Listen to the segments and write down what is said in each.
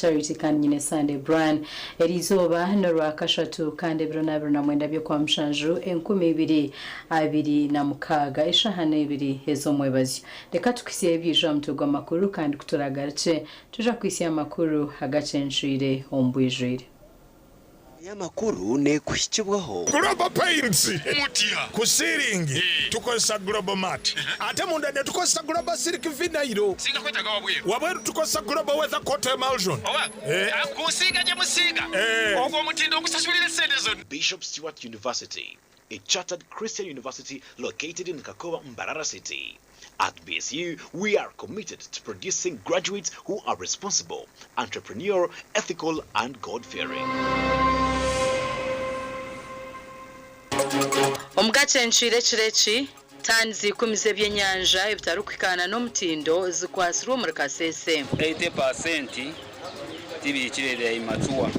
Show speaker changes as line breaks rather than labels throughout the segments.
Charity kandi nyine Sunday Brian erizoba no rwakashatu kandi biro na biro na mwenda byo kwa mshanju 2026 ishahane ibiri hezo mwebazi reka tukisiye byija mtugo makuru kandi kuturagace tuja kwisiya makuru Agacencwire ombwijire
ya makuru ne kushikibwaho
Global Paints mutia kusiringi tukosa Global Mat ate munda ne tukosa Global Silk Vinyl
singa kwetaga
wabweru tukosa Global Weather Coat Emulsion
akusiga je musiga ogwo mutindo okusasulira sente zonna.
Bishop Stewart University, a chartered Christian university located in Kakowa, Mbarara City. At BSU, we are committed to producing graduates who are responsible, entrepreneurial, ethical, and God-fearing.
Agacencwire kireki tanzi kumize byenyanja ebitarukwikana n'omutindo zikwasirwa muri kasese
80% tibikirere imatsuwa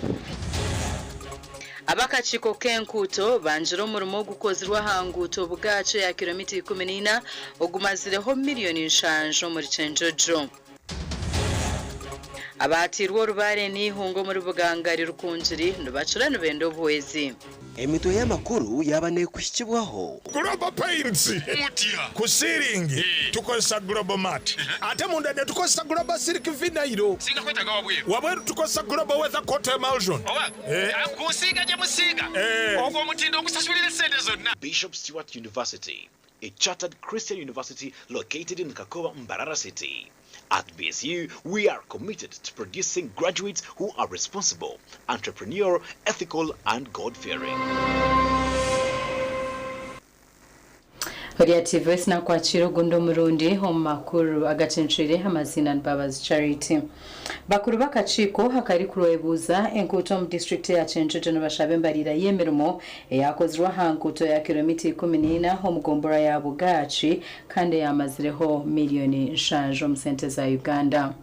abakachiko kenkuto banjira umurimo gukozirwa hanguto bwacu ya kilomita 14 ogumazireho miliyoni nshanjo muri Cenjojo abatirwo rubare ni hungo muri bugangari rukunjiri ndubacura nubendo bwezi
Emito ya makuru yabane kushikibwaho
Global Paints mutia kusiringi tukosa Global Mat ate munda ne tukosa Global Silk Vinyl
singa kwetaga
wabweru tukosa Global Weather Coat Emulsion
akusiga je musiga ogwo mutindo okusasulira sente zonna.
Bishop Stewart University, a chartered Christian university located in Kakowa, Mbarara City. At BSU, we are committed to producing graduates who are responsible, entrepreneurial, ethical, and God-fearing.
Oriative na kwachiro gundo murundi homakuru Agacencwire amazina Mbabazi Charity bakuru bakachiko hakari kuroebuza enkuto mu district ya Cenjojo n'abashabe mbarira yemerimo yakozirwa hankuto ya kilomita 14 ho mugombora ya Bugaci kandi yamazireho miliyoni nshanjo mu sente za Uganda.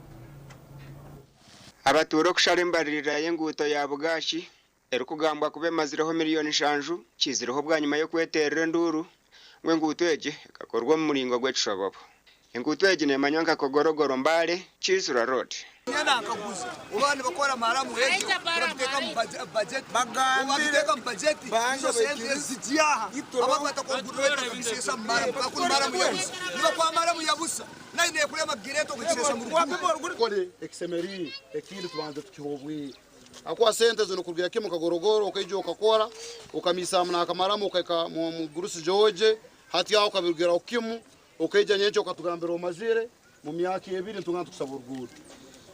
Abaturo kushare mbarira yenguto ya Bugaci erukugambwa kubemazireho miliyoni nshanju kizireho bwa nyuma yo kweterera nduru ngwengutweje kakorwa mu muringo gw'ecushabobo engutweje ne manyanka kogorogoro mbale Chisura Road
yana akaguza ubani bakora maramu hejo bateka mu budget bagambira mu budget izo sente zijiyaha abantu batakongurweta kubisesa maramu yabusa niba kwa maramu yabusa naine kulema gireto kubisesa mu rugo
kole exemeri ekindi tubanze tukihobwi akwa sente zino kurgira kimwe kagorogoro ukayije ukakora ukamisa mna akamaramu ukayika mu gurusi George hati yao kabirgira ukimu ukayije nyecho ukatugambira umazire mu myaka 2 ntungana tukusabura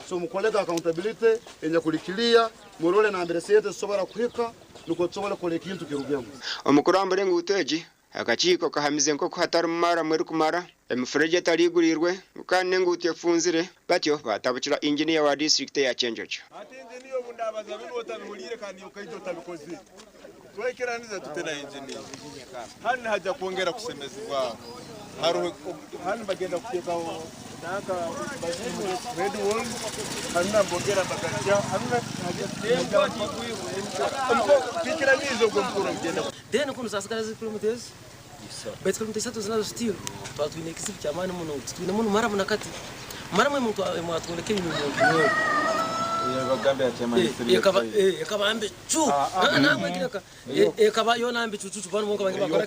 so mukoleka accountability enya kulikilia murole na mbere sente sobara kuhika nuko tsobora kole kintu kirugemo
omukurambere nguteji akachiko kahamize nko hatari mara mweru kumara emfreje tarigurirwe ukane ngutye funzire batyo batabukira engineer wa district ya Cenjojo
ati engineer bundabaza bino otabihulire kandi ukayije otabikoze twekeraniza tutena engineer hani haja kuongera kusemezwa hani bagenda kutekaho naka bazimu red wall hana mbogera bagaja hana kikira nizo gompuro ngenda
then kuno sasikara zikilometers bet kilometers tu zinazo steel twatu ine kisipi cha mani muno twine muno mara munakati mara mwe mtu mwatuleke ni mwe
bagambe atema
yakabambe chu na mwingine yakaba yona ambe chuchu bano mwaka bangi bakora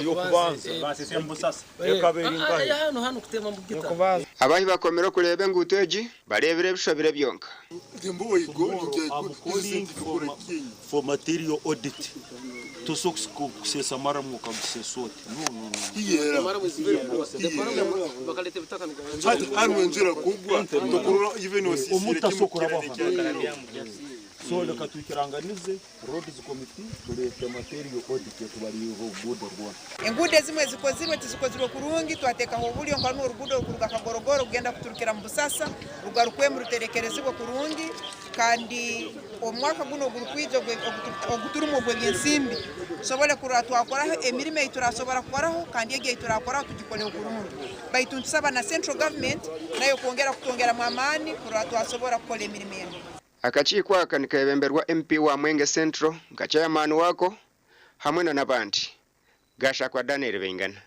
yokubanza basese mbusasa yakaberinga
hano kutema mbugita
abahi bakomero kurebe nguteji barebere bishobire byonka
ndimbo igo
for material audit to socks kusesa mara mwaka bisesote no
mara mwezi bakalete bitaka
hata anwenjera kubwa tokoro even
umutasokora so leka tukiranganize roads committee tulete material audit tubariho bodo rwanda
engude zimwe zikozirwe kurungi twateka ho bulyo nkano urugudo kuruga kagorogoro kugenda kuturukira mu Busasa rugarukwe mu ruterekerezibwo kurungi kandi omwaka guno gurukwijo oguturumo bw'ensimbi sobole kuratwakora emirime iturasobora koraho kandi yege turakora tugikole kurungi baituntusaba na central government nayo kutongera mwamani kuratwasobora kola emirime
akachiko akanikayemberwa MP wa Mwenge Central ngachairman wako hamwe na nabandi gasha kwa Daniel Bengana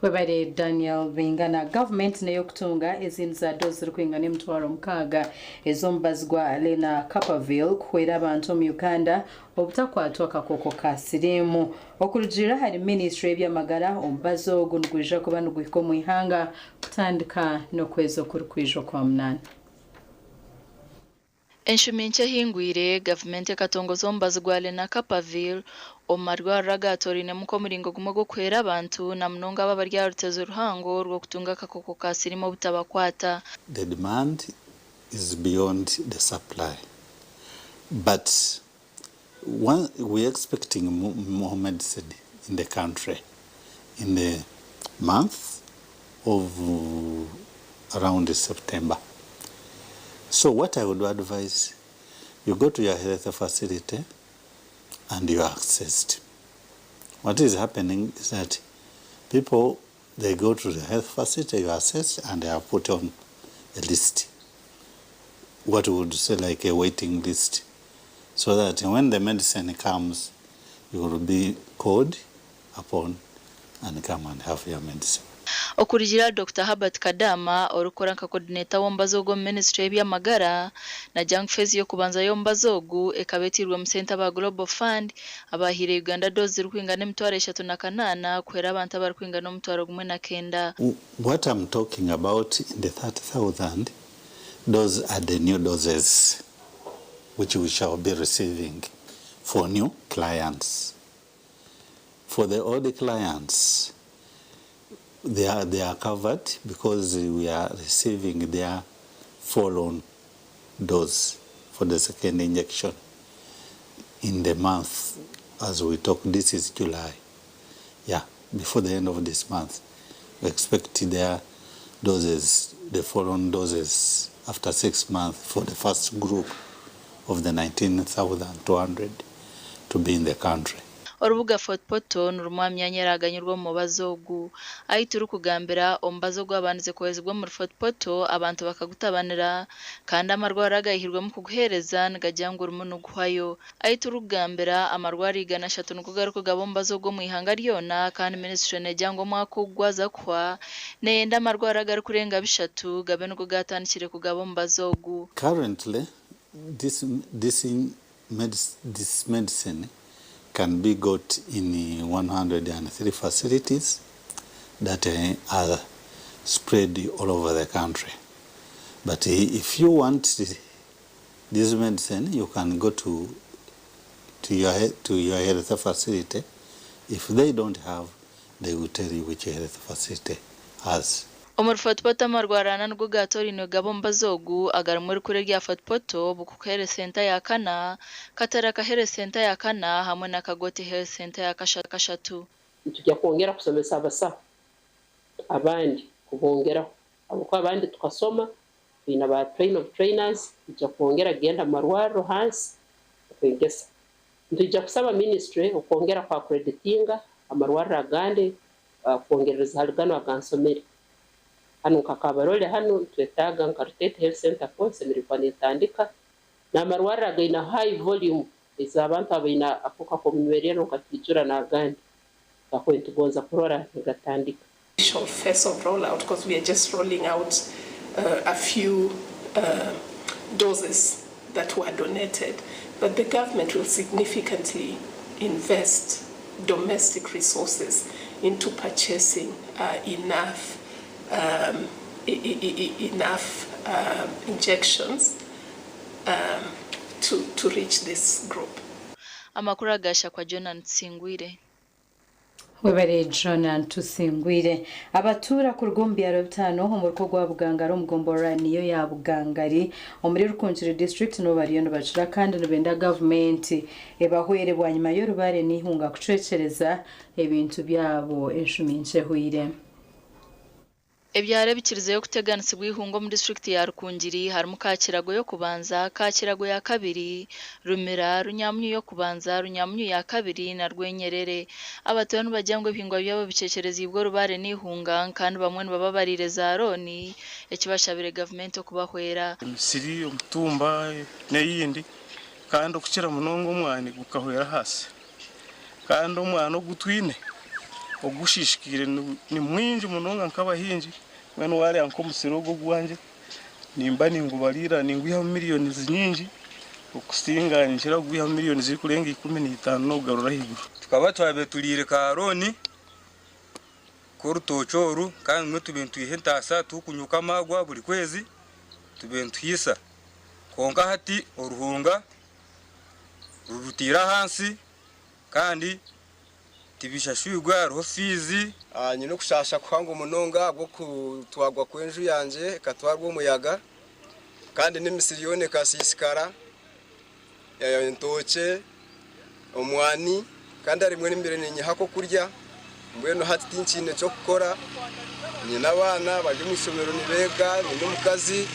webare Daniel Bingana government nayo kutunga izindi za dozi rukwinga n'emitwaro mukaga ezombazwa Lena Capaville kwera abantu mu Uganda obutakwatwa akakoko ka sirimu okurujira hari ministry y'byamagara ombazo gunugwija kuba nugwiko mu ihanga kutandika no kwezo kurukwijo kwa munana.
Enshuminche hingwire government katongozo mbazwa Lena Capaville omarwa ragatori ne muko muringo gumo go kwera abantu na mnonga babarya rutezo ruhango rwo kutunga kakoko ka sirimo butabakwata.
The demand is beyond the supply, but we're expecting more medicine in the country in the month of around September. So what I would advise, you go to your health facility and you are accessed. What is happening is that people, they go to the health facility, you are assessed, and they are put on a list. What we would say like a waiting list. So that when the medicine comes, you will be called upon and come and have your medicine.
Okurigira Dr. Herbert Kadama orukora nka coordinator w'ombazogo ministry y'byamagara na jang phase yo kubanza y'ombazogu ekabetirwa mu center ba Global Fund abahire Uganda dozi rukwinga n'emitwaro 38 kwera abantu abarukwinga no mutwaro 19.
What I'm talking about in the 30,000, those are the new doses which we shall be receiving for new clients. For the old clients, they are covered because we are receiving their follow-on dose for the second injection in the month. As we talk, this is July. Yeah, before the end of this month, we expect their doses, the follow-on doses, after 6 months for the first group of the 19,200 to be in the country.
Orubuga Fotpoto nurumwamya nyeraganyirwa mu bazogu ayituru kugambira ombazogu abanze kwezibwa mu Fotpoto abantu bakagutabanira kandi amarwara agahirwa mu kuguhereza ngajyangura umuntu guhayo ayituru kugambira amarwara igana 3 nukugaruka gabombazogu mu ihanga ryona kandi ministry nejyango mwakugwaza kwa nenda amarwara agaru kurenga 3 gabe nuko gatanikire kugabombazogu.
Currently this medicine can be got in 103 facilities that are spread all over the country. But if you want this medicine, you can go to your health facility. If they don't have, they will tell you which health facility has.
Omur Fotpoto marwarana nugo gatori no gabombazogu agarumuri kure rya Fotpoto bukuhere center ya kana kataraka here center ya kana hamwe na Kagote health center ya kashatu.
Tujya kongera kusomesa abasa abandi kubongera abo abandi tukasoma bina ba trainers tujya kongera genda marwaro hansi kwegesa tujya kusaba ministry ukongera kwa creditinga amarwaro agande kongereza halgano agansomera hano kakabarole hano twetaga nkarutete health center konse mirifani tandika na marwara gaina high volume izabantu abina akoka ko mwerera no katijura na gandi bakwenti gonza kurora ngatandika.
Phase of rollout because we are just rolling out a few doses that were donated, but the government will significantly invest domestic resources into purchasing enough injections to reach this group.
Amakuru agasha kwa Jonan Tsingwire.
Webere Jonan Tusingwire abatura ku rwumbyaro 5 mu ruko rwa Bugangaro mugombora niyo ya Bugangari omuri rukunjire district no bariyo no bacira kandi no benda government ebahwere bwanyuma yo rubare nihunga kucecereza ebintu byabo enshuminche huire.
Ebyare bikirize yo kuteganitse bwihungo mu district ya Rukungiri harimo Kakirago yo kubanza, Kakirago ya kabiri, Rumira, Runyamyu yo kubanza, Runyamyu ya kabiri na Rwenyerere. Abatonu bajyangwe bihingwa byabo bicecereza ibwo rubare nihunga kandi bamwe bababarire za Roni ekibashabire government okubahwera.
Misiri umutumba n'eyindi kandi okukira munongo umwani gukahwera hasi. Kandi umwana ogutwine ogushishikire ni mwinji munonga nk'abahingi mwene wari anko musirogo gwanje nimba ningubarira ningwiha miliyoni nyingi okusinga nshira gwiha miliyoni ziri kurenga 15 no garura higuru
tukaba twabe tulire karoni korutochoru kandi mwe tubintu ihentasa tukunyuka magwa buri kwezi tubintu hisa konka hati oruhunga rurutira hansi kandi tibishashwigwa rofizi
nyine kushasha kwanga umunonga bwo kutwagwa kwenju yanje katwarwa umuyaga kandi n'imisiriyone kasisikara ya ntoche omwani kandi ari mwe n'imbere ninyihako kurya mbweno hati tinchine cyo gukora nyina abana baje mu isomero nibega n'umukazi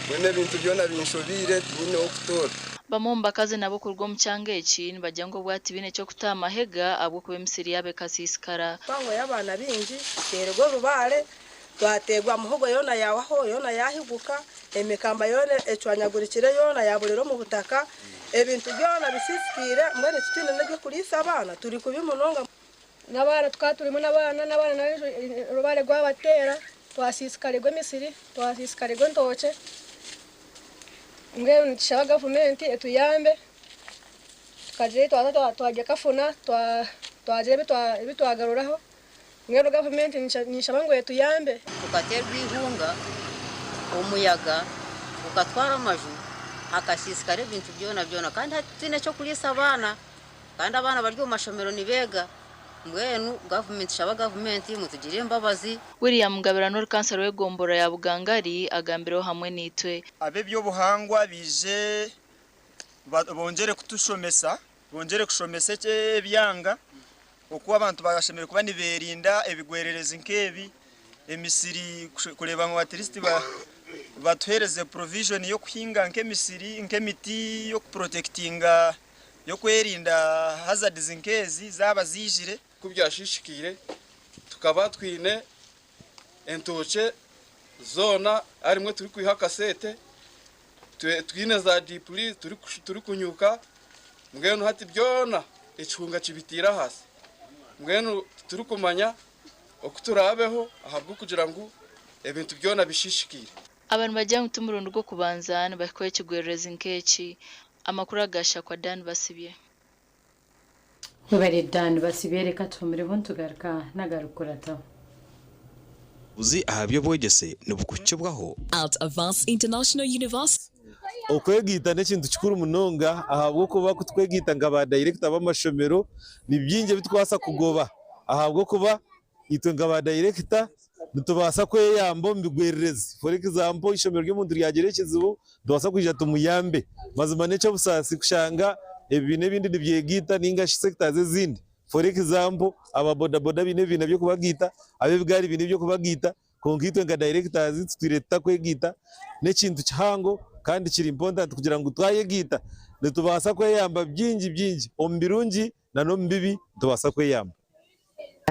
mwene bintu byona binshobire tine okutora
bamumbakaze nabo kurwo mucyangeki bajya ngo bwati bine cyo kutama hega abwo kube misiri yabe kasisikara
pango y'abana bingi terego rubare twategwa muhogo yona yawaho yona yahiguka emikamba yone ecwanyagurikire yona yaburiro mu butaka ebintu byona bisisikire mwene kitine n'byo kulisa abana turi kubimunonga
n'abana twaturimo n'abana rubare rwabatera twasisikarirwe misiri twasisikarirwe ntoke ngwe nshaba government etuyambe tukaje twaje kafuna twaje bitwagaruraho ngwe government nishaba ngo etuyambe
tukaterwa ihunga umuyaga ukatwara amaju akasisikare bintu byona kandi hatine cyo kulisa abana kandi abana baryo mashomero nibega mwenu government shaba government mutugire Mbabazi
William Gabirano kansero wegombora ya Bugangari agambiro hamwe nitwe
abe byo buhangwa bije bongere kutushomesa bongere kushomesa cye byanga okuba abantu bagashemere kuba niberinda ebigwerereza nkebi emisiri kureba ngo atristi batuhereze provision yo kuhinga nkemisiri nkemiti yo protectinga yo kwerinda hazards nkezi zaba zijire
kubyashishikire tukaba twine entoche zona arimwe turi kwiha kasete twine za dipli turi kunyuka ngeno hati byona icunga cibitira hasi ngeno turi kumanya okuturabeho ahabwo kugira ngo ebintu byona bishishikire
abantu bajya mutumurundo rwo kubanzana bakoye kigwerereza nkeki amakuru agasha kwa Dan Basibye
Ubari Dan Basibye reka tumure buntugaruka nagarukurata
uzi ahabyo bwegese nubukukibwaho
Out Advanced International University
okwegita n'ekintu kikuru munonga ahabwo kuba kutwegita ngaba director b'amashomero ni byinge bitwasa kugoba ahabwo kuba itwe ngaba director nitubasa kweyambo mbigwerereze for example ishomero ry'umuntu ryagerekezibo ndwasa kujya tumuyambe mazima neco busasi kushanga ebine bindi nibyegita ninga sectors ezindi for example ababodaboda bine byo kubagita abebwari bine byo kubagita konkitwe nga directors twireta kwegita n'ekintu cyango kandi kiri important kugira ngo twayegita nitubasa kweyamba byingi ombirungi na no mbibi tubasa kweyamba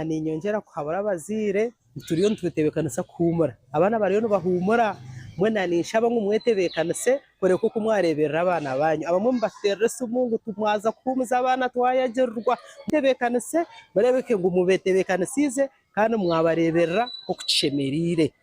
ni nyongera kuhabura abazire turiyo ntwetebekanisa kumura abana bariyo bahumura mwena nishaba ngumwetebekanise kore ko kumwareberera abana banyu abamwe mbaterese umungu tumwaza kumuza abana twayagerurwa tebekanise barebeke ngo mubetebekanisize kandi mwabareberera ko kucishemerire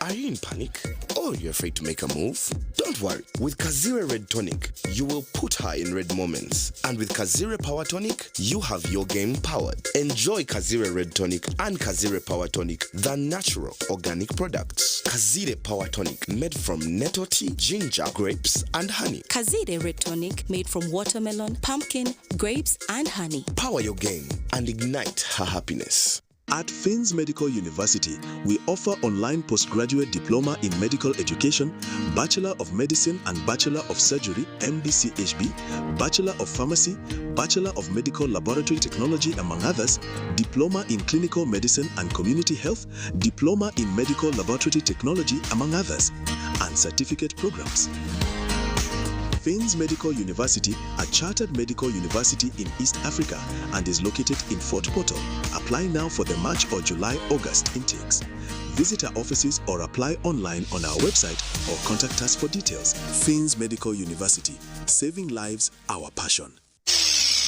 Are you in panic? Or you're afraid to make a move? Don't worry. With Kazire Red Tonic, you will put her in red moments. And with Kazire Power Tonic, you have your game powered. Enjoy Kazire Red Tonic and Kazire Power Tonic, the natural organic products. Kazire Power Tonic, made from nettle tea, ginger, grapes, and honey.
Kazire Red Tonic, made from watermelon, pumpkin, grapes, and honey.
Power your game and ignite her happiness.
At Fins Medical University, we offer online postgraduate diploma in medical education, Bachelor of Medicine and Bachelor of Surgery, MDCHB, Bachelor of Pharmacy, Bachelor of Medical Laboratory Technology, among others, Diploma in Clinical Medicine and Community Health, Diploma in Medical Laboratory Technology, among others, and certificate programs. Fins Medical University, a chartered medical university in East Africa and is located in Fort Portal. Apply now for the March or July-August intakes. Visit our offices or apply online on our website or contact us for details. Fins Medical University, saving lives, our passion.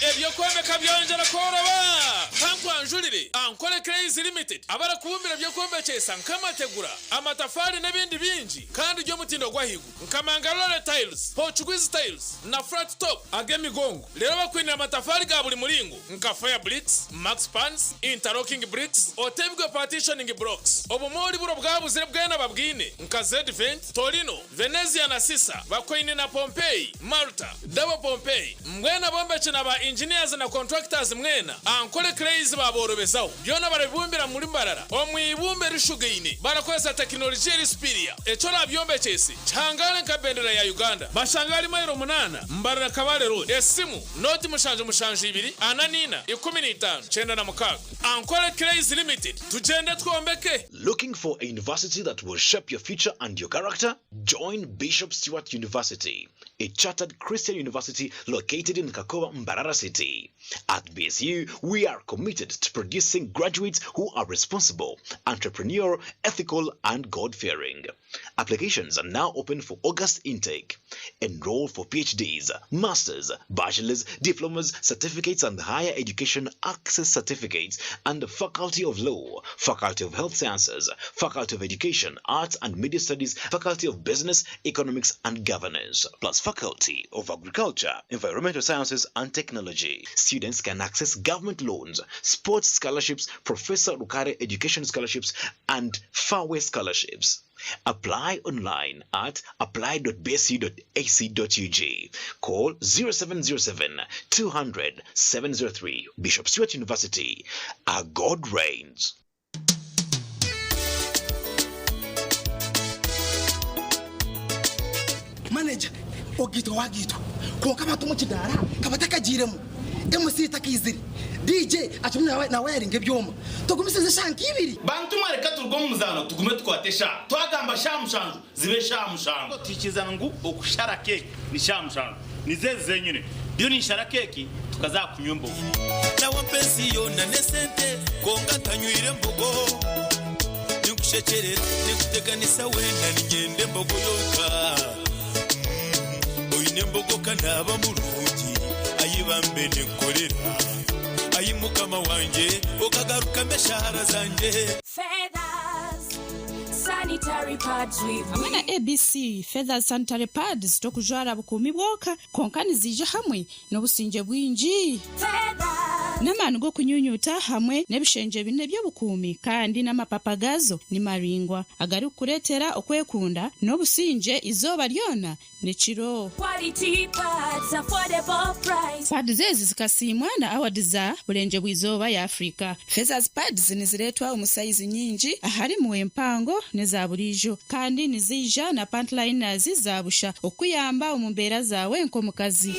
Ebyokweme kabyonjera koroba kankwanjulire ankole crazy limited abara kubumbira byokweme cyesa nkamategura amatafari n'ibindi binji kandi ryo mutindo gwahigu nkamangalole tiles Portuguese tiles na flat top agemigongo rero bakwinira amatafari ga buri muringo nka fire bricks max pans interlocking bricks otebwe partitioning blocks obumori buro bwabuzire bwena babwine nka Z-Vent Torino Venezia na Sisa bakwinira na Pompeii Malta double Pompeii mwena bombe cyana ba engineers na contractors mwena ankole crazy baborobezaho byona barabibumbira muri mbarara omwibumbe rishugeine barakoza technology rispiria eco nabyombe cyese cyangale nka bendera ya Uganda bashangari mayiro 8 mbarara kabale road esimu noti mushanje 2 ananina 15 chenda na mukaga ankole crazy limited tugende twombeke.
Looking for a university that will shape your future and your character? Join Bishop Stewart University, a chartered Christian university located in Kakowa, Mbarara City. At BSU, we are committed to producing graduates who are responsible, entrepreneurial, ethical, and God-fearing. Applications are now open for August intake. Enroll for PhDs, Masters, Bachelors, Diplomas, Certificates, and Higher Education Access Certificates and the Faculty of Law, Faculty of Health Sciences, Faculty of Education, Arts and Media Studies, Faculty of Business, Economics, and Governance, plus Faculty of Agriculture, Environmental Sciences, and Technology. Students can access government loans, sports scholarships, Professor Rukare Education Scholarships, and Fairway Scholarships. Apply online at apply.bsu.ac.ug. Call 0707 200 703. Bishop Stewart University. Our God reigns.
Manager, ogito wagito. Konka matumo chidara, kabataka jiremu. MC takiziri. DJ atumwe na wiring ebyoma. Tugumisize shanki ibiri.
Bantu mareka turgo muzano tugume twatesha. Twagamba shamushanju zibe shamushanju. Tikizana ngu okushara cake ni shamushanju. Nizeze nyine. Byo ni shara cake tukazakunyumba.
Na wapenzi yona nesente konga tanywire mbogo. Nikushekere nikuteganisa wenda nigende mbogo yoka. Oyine mbogo kanaba mulungi ayibambe nekorera. Ayimukama wanje okagaruka meshahara zanje.
Feathers sanitary pads
hamwe na ABC Feathers sanitary pads tokujwara bukumi bwoka konkani zije hamwe n'obusinje bwinji. N'amanu go kunyunyuta hamwe n'ebishenje bine by'obukumi kandi n'amapapagazo ni maringwa agari kuretera okwekunda n'obusinje izoba lyona nechiro.
Quality pads, affordable price.
Pads zezi zikasimwa na award za bulenje bw'izoba ya Afrika. Feathers pads niziretwa omusaizi nyingi ahari mu empango neza burijo kandi nizija na pantliners zabusha okuyamba omumbera zawe nkomukazi.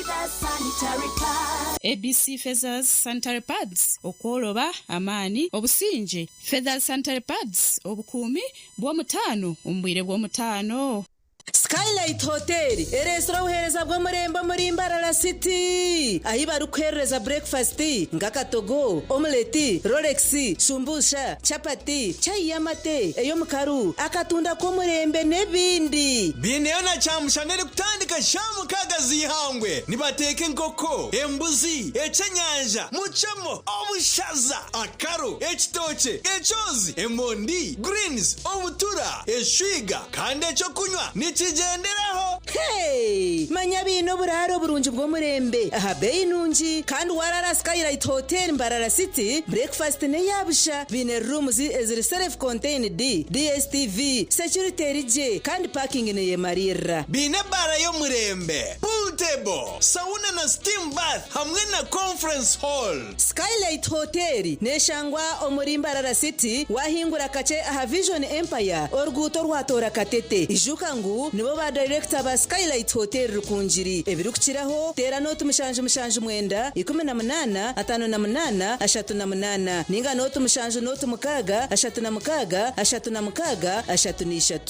ABC Feathers sanitary pads okwoloba amani obusinje. Feathers sanitary pads obukumi bw'omutano ombwire bw'omutano.
Skylight Hotel, restaurant uhereza bwo murembo muri Mbarara City. Ahi barukhereza breakfast, ngakatogo, omelette, Rolex, sumbusha, chapati, chai yamate, eyo mukaru, akatunda ko murembe nebindi.
Bineona chamushanere kutandika shamu kagazi hangwe. Nibateke nkoko, embuzi, echenyanja, muchamo, obushaza, akaro, echitoche, echozi, emondi, greens, obutura, eshwiga, kande cyo kunywa. Nichigenderaho.
Hey, manya bino buraro burunji bwo murembe. Aha bei nunji kandi warara Skylight Hotel Mbarara City. Breakfast ne yabusha bine rooms eziri self contained DSTV security rije kandi parking ne yemarira.
Bine bara yo murembe. Pool table, sauna na steam bath hamwe na conference hall.
Skylight Hotel neshangwa omuri Mbarara City wahingura kache aha Vision Empire orguto rwatora katete. Ijuka ngu nibo ba director ba Skylight Hotel rukunjiri ebirukiraho tera notu mushanje mwenda 18 58 38 ninga notu mushanje notu mukaga 36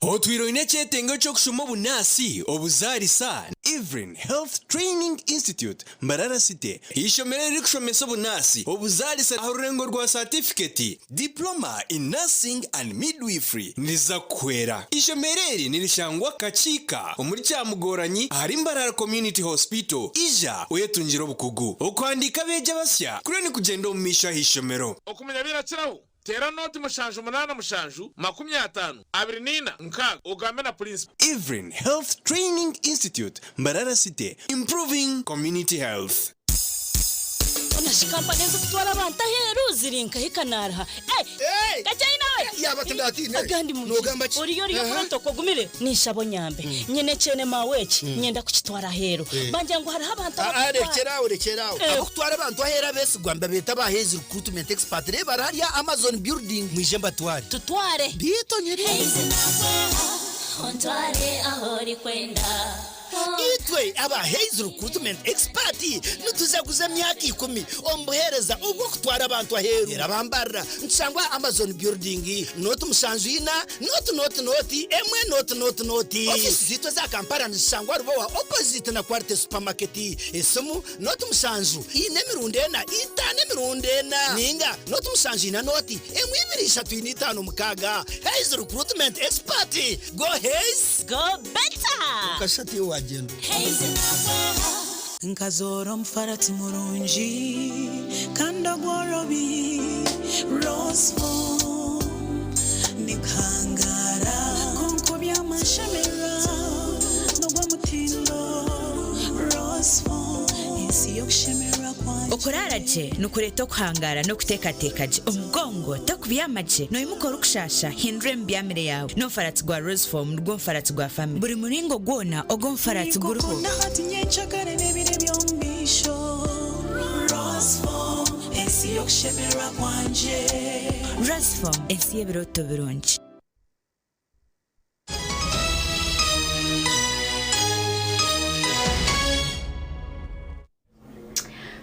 Otwiro ine chetengo cyo kushuma bunasi obuzarisa Ivrin Health Training Institute Mbarara City ishomero rikushomesa bunasi obuzalisa arurengo rwa certificate diploma in nursing and midwifery niza kwera ishomereri nirishangwa kachika omuri cyamugoranyi hari Mbarara Community Hospital ija uyetunjiro bukugu okwandika beja basya kuri ni kugenda omumisha hishomero
okumenya birakiraho tera noti mushanju munana mushanju 50 abrinina nkaga ugambe na principal.
Ivrin Health Training Institute Mbarara City improving community health.
Onashikamba neza kutwara abantu aheru zirinka hikanarha kajyayi nawe
yabatandati
agandi mu uriyo protoko gumire nishabo nyambe nyene cene maweki nyenda kukitwara aheru banje ngo hari abantu
arekeraho abo kutwara abantu ahera bese gwamba beta bahezi recruitment expert bararia Amazon building mwijemba tutware bito nyeri
ontware ahori kwenda
itwe aba Haze recruitment expert nutuzaguza myaka 10 ombohereza ubwo kutwara abantu aheru erabambara nsangwa Amazon building notu mushanjina noti emwe noti office zito za Kampala nsangwa rubo wa opposite na Quality supermarket esomu notu mushanju ine mirundena itane mirundena ninga notu mushanjina noti emwe 235 mukaga Haze recruitment expert go Haze
go better
kashati wajendo
nkazoro mfarati murunji kanda gworobi roseful nikangara konkobya mashamera nogwa mutindo roseful isi yokushemera kwanje
okuraraje nukureto kuhangara no kutekatekaje omugongo takubyamaje no imukora kushasha hindre mbyamire yawe no farati gwa roseful nugwo farati gwa family buri muringo gwona ogwo farati guruho
nahati nyenchakare nebire byombisho roseful isi yokushemera kwanje
roseful isi yebiroto birungi.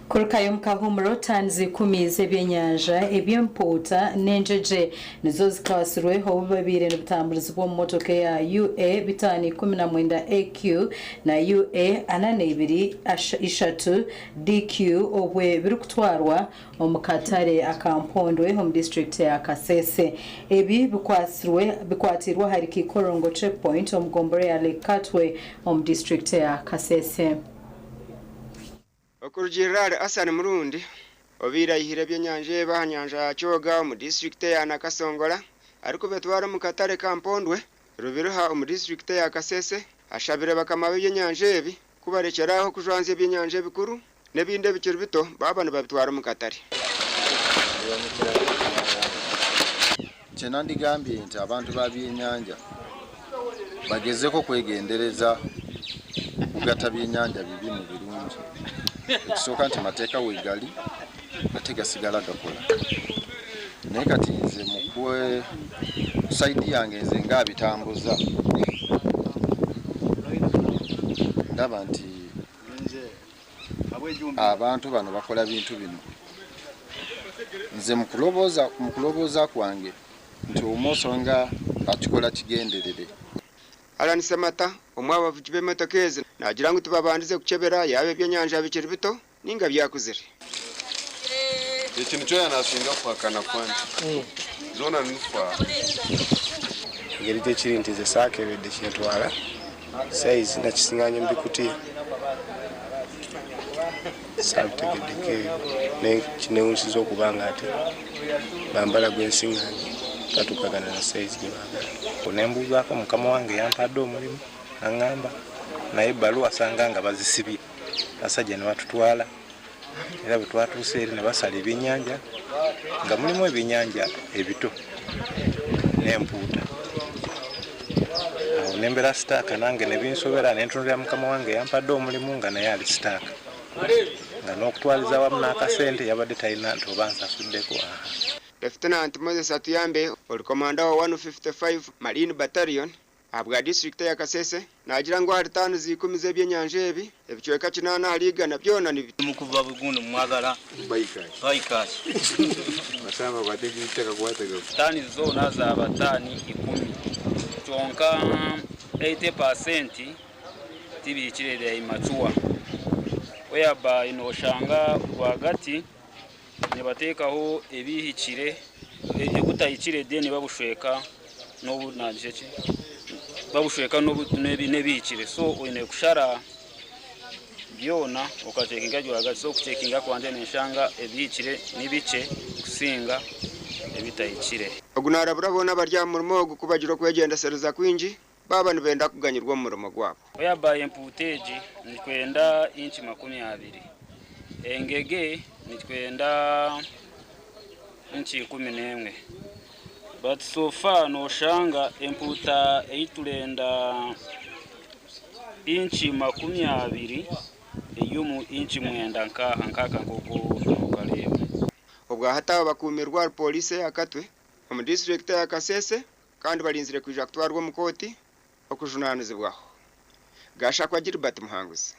Kurukayo mukahumuro tanzi kumize byenyanja ebyemputa nenjeje nizo zikawasirweho babire n'ubutamburizi bwo motoka ya UA bitani 19 AQ na UA 82 DQ obwe biri kutwarwa omukatare akampondwe home district ya Kasese ebi bikwatirwa hari kikorongo checkpoint omugombore ya Lekatwe home district ya Kasese.
Okurujirare Asani Murundi obira ihire byenyanje bahanyanja cyoga mu district ya Nakasongola ariko betwara mu katare kampondwe rubiruha mu district ya Kasese ashabire bakamabe byenyanje ebi kubarekeraho kujwanze byenyanje bikuru nebinde bikiri bito babana babitwara mu katare.
Chenandi gambye nti abantu babyenyanja bagezeko kwegendereza kugata byenyanja bibi mu birungi. Ekisoka nti mateeka wegali ate gasigala gakola naye kati nze mukwe saidi yange nze nga bitambuza ndaba nti abantu bano bakola bintu bino nze mukuloboza kwange nti omosonga bakikola kigenderere
Alanise mata omwaba vujibe metokeze nagira ngo tubabandize kuchebera yabe byenyanja bikiri bito ninga byakuzire
ikintu cyo yanasinga kwakana kwandi zona nufwa
ngerite chirintize sake bede chintwala size na chisinganye mbikuti sabtegedeke ne chinewusizo kubanga ate bambala gwensinganye tatukagana na size gibanga kunembuza ko mukama wange yampadde omulimu angamba naye baluwa sanganga bazisibye asajja ne batutwala era betwatuuse eri ne basala ebyenyanja nga mulimu ebyenyanja ebito n'empuuta awo nembera sitaaka nange ne binsobera nentunulira mukama wange yampadde omulimu nga naye ali sitaaka nga n'okutwaliza wamu n'akasente yabadde talina nti oba nsasuddeko.
Lieutenant Moses Atuyambe oli komanda wa 155 Marine Battalion abwa district ya Kasese nagira ngo hari tanu zikumize ebyenyanja ebi ebichweka kinana haliga na byona ni
mukuva buguno mwagala baikash
basama badegi biteka kwatega
tani zona za batani 10 chonka 80%
tibikire de imachua whereby inoshanga rwagati nibatekaho ebihikire egutayikire de nibabushweka no najeje babushweka no nebihikire so uine kushara byona ukacekinga rwagati so kucekinga kwanje nishanga ebihikire nibice kusinga ebitayikire
ogunara burabona barya murimo gukubagiro kwegenda seruza kwinji baba nibenda kuganyirwa mu rumo gwabo
whereby imputeji nikwenda inchi 20 engege nikwenda inchi 11 but so far no shanga imputa eitulenda inchi 20 eyumu inchi 9 nkaka ngoko nokaleba
ubwa hata bakumirwa police yakatwe mu district ya Kasese kandi barinzire kuja kutwarwa mu koti okujunanizibwaho gasha kwa Gilbert Muhanguzi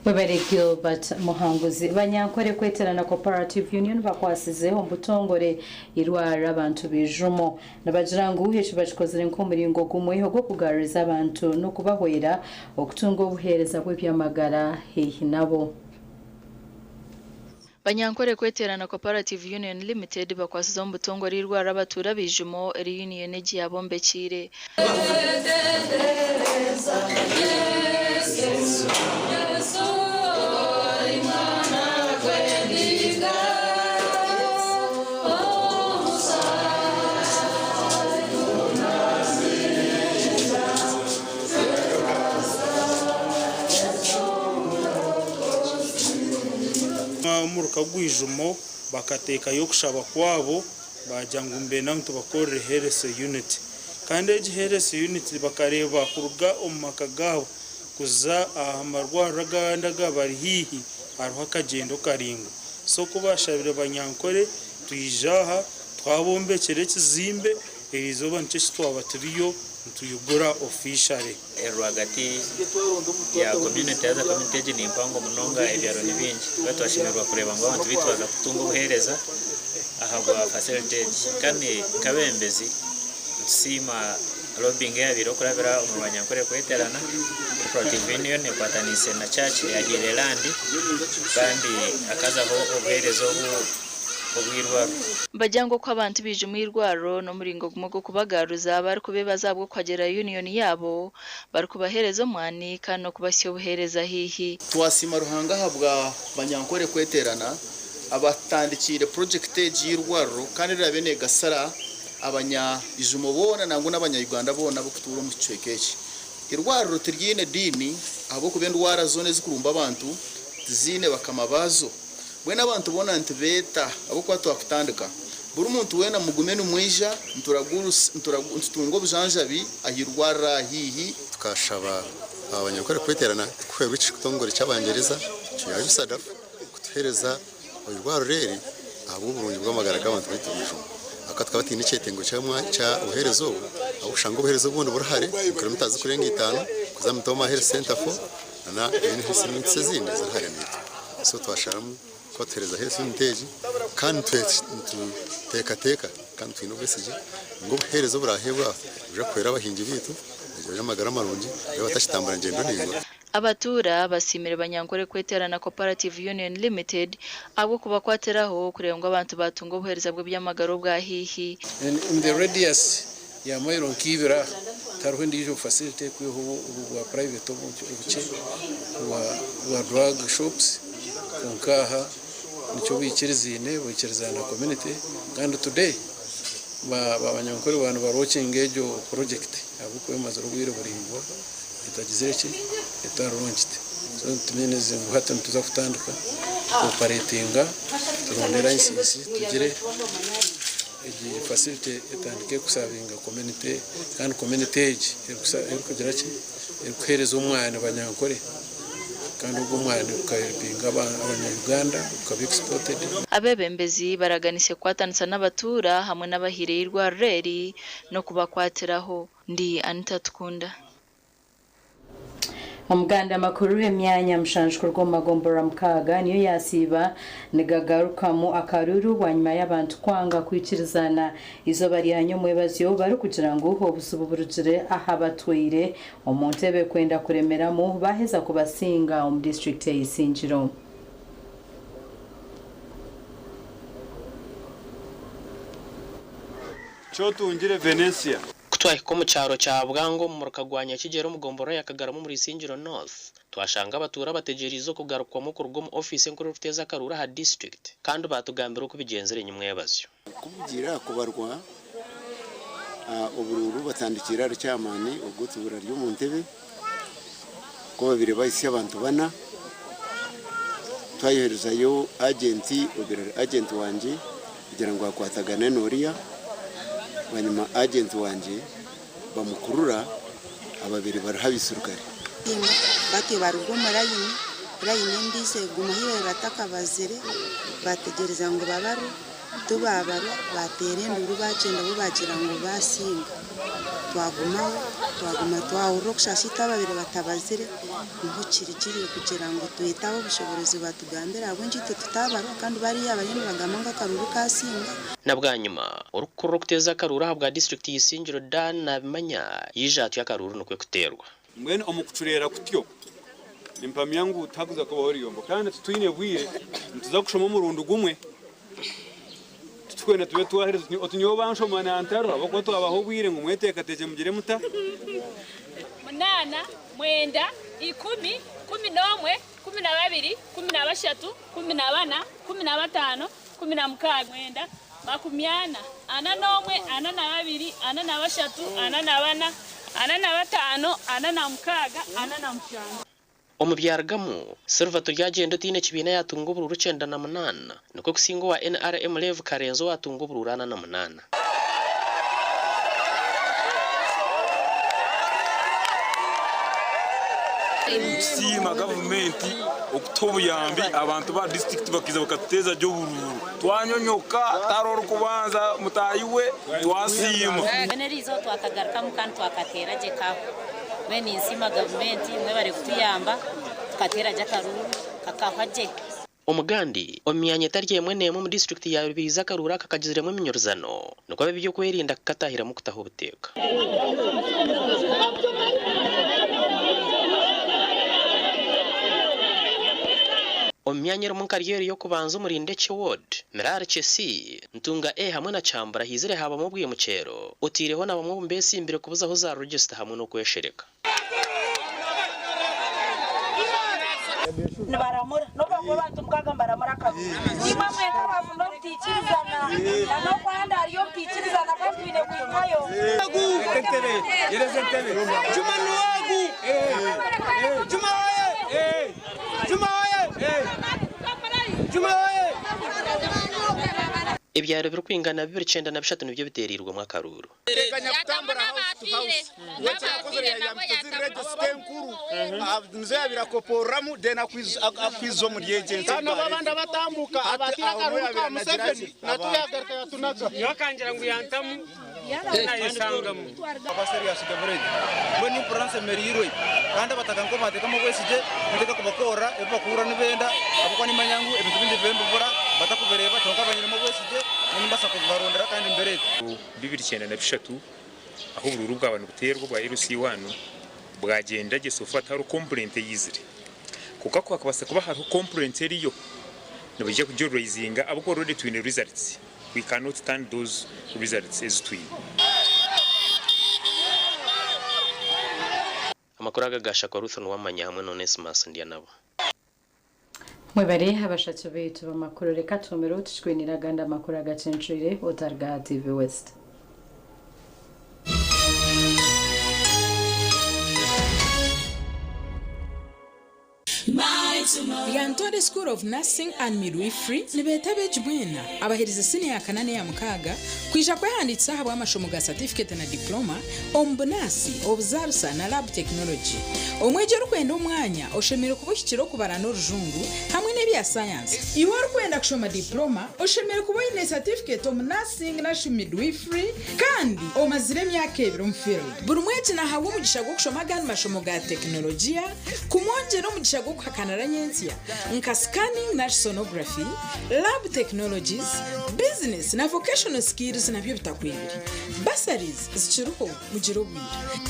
Webere Gilbert Muhanguzi banyankore kweterana Cooperative Union bakwasizeho mbutongore irwara abantu bijumo nabajirangu hecho bachikozere nkomuringo gumweho go kugariza abantu no kubahwera okutunga obuhereza bw'ebyamagara hehi nabo
Banyankore kweterana Cooperative Union Limited bakwasizeho mbutongore irwara abatura bijumo eri union eji yabombekire
muruka gwijumo bakateka yo kushaba kwabo bajyangu mbe nantu bakorere herese unit kandi eji herese unit bakareba kuruga omaka gabo kuza amarwara ganda gabari hihi aruha kagendo karingo so kubashabire banyankore tuyijaha twabombekere kizimbe erizoba nicyo twabatubiyo tuyugura officially
rwagati ya community yaza community ni impango munonga ebyaro nibingi batwashimirwa kureba ngo abantu bitwaza kutunga ubuhereza ahagwa facilities kandi kabembezi sima lobbying yabiro kurabira umubanyankore kweterana Cooperative Union ekwatanise na church ya Hireland kandi akazaho ubuherezo obwirwa
bajango ko abantu bije umwirwaro no muringo gumogo kubagaruza bari kubebaza bwo kwagera union yabo bari kubahereza mwani kano kubasyo buhereza hihi
twasima ruhanga habwa banyankore kweterana abatandikire project y'irwaro kandi rabene gasara abanya ijumo bona nango n'abanya Uganda bona bukutura mu cyekeje irwaro tiryine dini abo kubenda wara zone zikurumba abantu zine bakamabazo wena abantu bona ntibeta abo kwatwa kutandika buri muntu wena mugumene umwija nturungo bujanjabi ahirwara hihi
tukashaba abanyakore kweterana kwebwici kutongore cyabangereza cyaje sadaf kutuhereza irwaro reri abo burungi bw'amagara y'abantu bitubije akatwa bati n'icyetengo cya uherezo aho ushanga ubuherezo bundi burahari kilometers kurenga 5 kuzamutoma health center for na NHS zindi zahari nito so twasharamu kotereza health uniteji kandi teka kandi twinobesije ngo buherezo burahebwa uje kwera abahingi bitu ejo amagara marungi batashitambara ngendo ningo
abatura basimire banyankore kweterana Cooperative Union Limited abo kubakwateraho kurengwa abantu batunga ubuhereza bwo byamagaro bwa hihi
in the radius ya moiro nkibira taruhe ndijo facility kwiho wa private obuce wa drug shops kunkaha nicho bikirizine bikirizana community kandi today banyankore abantu barokinga ejo project abo kwemaza rugwire burimbo itagizereki itaronchite so tumeneze nguhata tuza kutandika operatinga turondera insisi tugire igi facility etandike kusabinga community kandi community age kugira ki kuhereza umwana banyankore kandi ubwo umwana ukayipinga abanyarwanda ukabexported
abebembezi baraganise kwatanisa n'abatura hamwe n'abahireyirwa reri no kubakwateraho ndi Anita Tukunda
Omuganda makuru emyanya mshanjwe rw'amagombora mkaga niyo yasiba nigagarukamu akaruru wanyuma y'abantu kwanga kwikirizana izo bari hanyo mwebazyo bari kugira ngo obusubu burugire ahabatwire omuntebe kwenda kuremeramu baheza kubasinga mu district y'Isingiro.
Chotungire Venecia
kutwahiko mu cyaro cya Bwango mu rukagwanya kigero mugombora yakagaramo muri Isingiro North twashanga abatura bategerizo kugarukwamo ku rugo mu office nkuru ruteza karura ha district kandi batugambira uko bigenzere nyumwe y'abazyo
kubugira kubarwa ubururu batandikira rucyamani ubwo tubura ryo mu ntebe ko babire bayisi abantu bana twayoherezayo agent wanje kugira ngo akwatagane noriya banyuma agent wanje bamukurura ababiri barahabisurukare
bake barugo marayini ndise gumahiwe batakabazire bategereza ngo babaru tubabaro batere nduru bacenda bo bagira ngo basinga twaguma twawurokushashita babiri batabazire nkukirikiri kugira ngo tuyitaho bushobozi batugambira abwenji tutabaro kandi bari yabayene bagamanga karuru kasinga
nabwanyuma urukuru kuteza karura habwa district y'Isingiro Dan nabimanya yijatu ya karuru nukwe kuterwa
mwene omukucurera kutyo nimpamya ngo utaguza ko bahoriyombo kandi tutwine bwire ntuza kushoma murundo gumwe twene tube tuwahereza otunyo banshomana antaro abako twabaho bwire ngo mweteka teje mugire muta
8 mwenda 10 11 12 13 14 15 16 mwenda makumyana ana nomwe ana na babiri ana na bashatu ana na bana ana na batano ana na mukaga ana na mushanga
omubyargamu servato ryagenda tine kibina yatunga ubururu 98 niko kusingo wa NRM level Karenzo watunga ubururu 88
sima government okutobu yambi abantu ba district bakiza bakateza byo bururu twanyonyoka taroro kubanza mutayiwe twasima
benerizo twakagaruka mukandi twakatera je kaho bene insima government mwe bare kutuyamba tukatera je karuru kakahwaje
omugandi omyanya taryemwe nemo mu district ya Rubiza karura kakagiziremo iminyorozano nuko babyo kwerinda katahira mu kutaho buteka omyanyero mu kariyeri yo kubanza umurinde Ward Mirare Chesi ntunga hamwe na Chambara hizire haba mu bwiye mucero utireho na bamwe mbese imbere kubuza aho za register hamwe no kweshereka
baramura no bamwe bantu mukaga baramura kabi nimwe mweka bavuno butikirizana no kwanda ariyo butikirizana kafine kwinkayo
yerezentebe juma nuwagu juma juma
ibyaro biri kwingana 293 nibyo biterirwa mu akaruru
teganya kutambura house to house wacha yakozere ya mtuzire register nkuru mzee birakoporamu dena akwizo muri agency hano babanda batambuka abatira karuka museveni natuyagarika yatunaga yakangira ngo yantamu nayisangamu abaserious government bo ni prince meriro kandi batakanko bateka mu wesije ndeka kubakora ebakura nibenda abukwa ni manyangu ebintu bindi bembura batakubereba tonka abanyirimo wesije nimbasa kubarondera kandi imbere 2093 aho bururu bw'abantu buterwa bwa RC1 bwagenda je sofata ro complaint yizire kuko akabasa kuba hari complaint eriyo nabije kujurayizinga abako already twin results we cannot stand those results as twin
amakuru agagasha kwa Ruthon wamanya hamwe none Simas ndiya nabo
mwebare abashatse betu bamakuru reka tumero tushwenira ganda makuru Agacencwire otarga TV West
The Antode School of Nursing and Midwifery nibetabe jibwena abahiriza sini ya kanane ya mukaga kwisha kwehanditsa habwa amashomo ga certificate na diploma ombunasi obuzarsa na lab technology omwejero kwenda umwanya oshemero kubushyikiro kubarana urujungu hamwe nebya science iwe rukwenda kushoma diploma oshemere kuba ine certificate of nursing na midwifery kandi omazire myaka 2 mu field buri mwete nahawe umugisha gwo kushoma gani mashomo ga teknolojia kumwongera umugisha gwo kuhakanara nyensia nka scanning na sonography lab technologies business na vocational skills na byo bitakwibiri basaries zichiruho mugiro bwira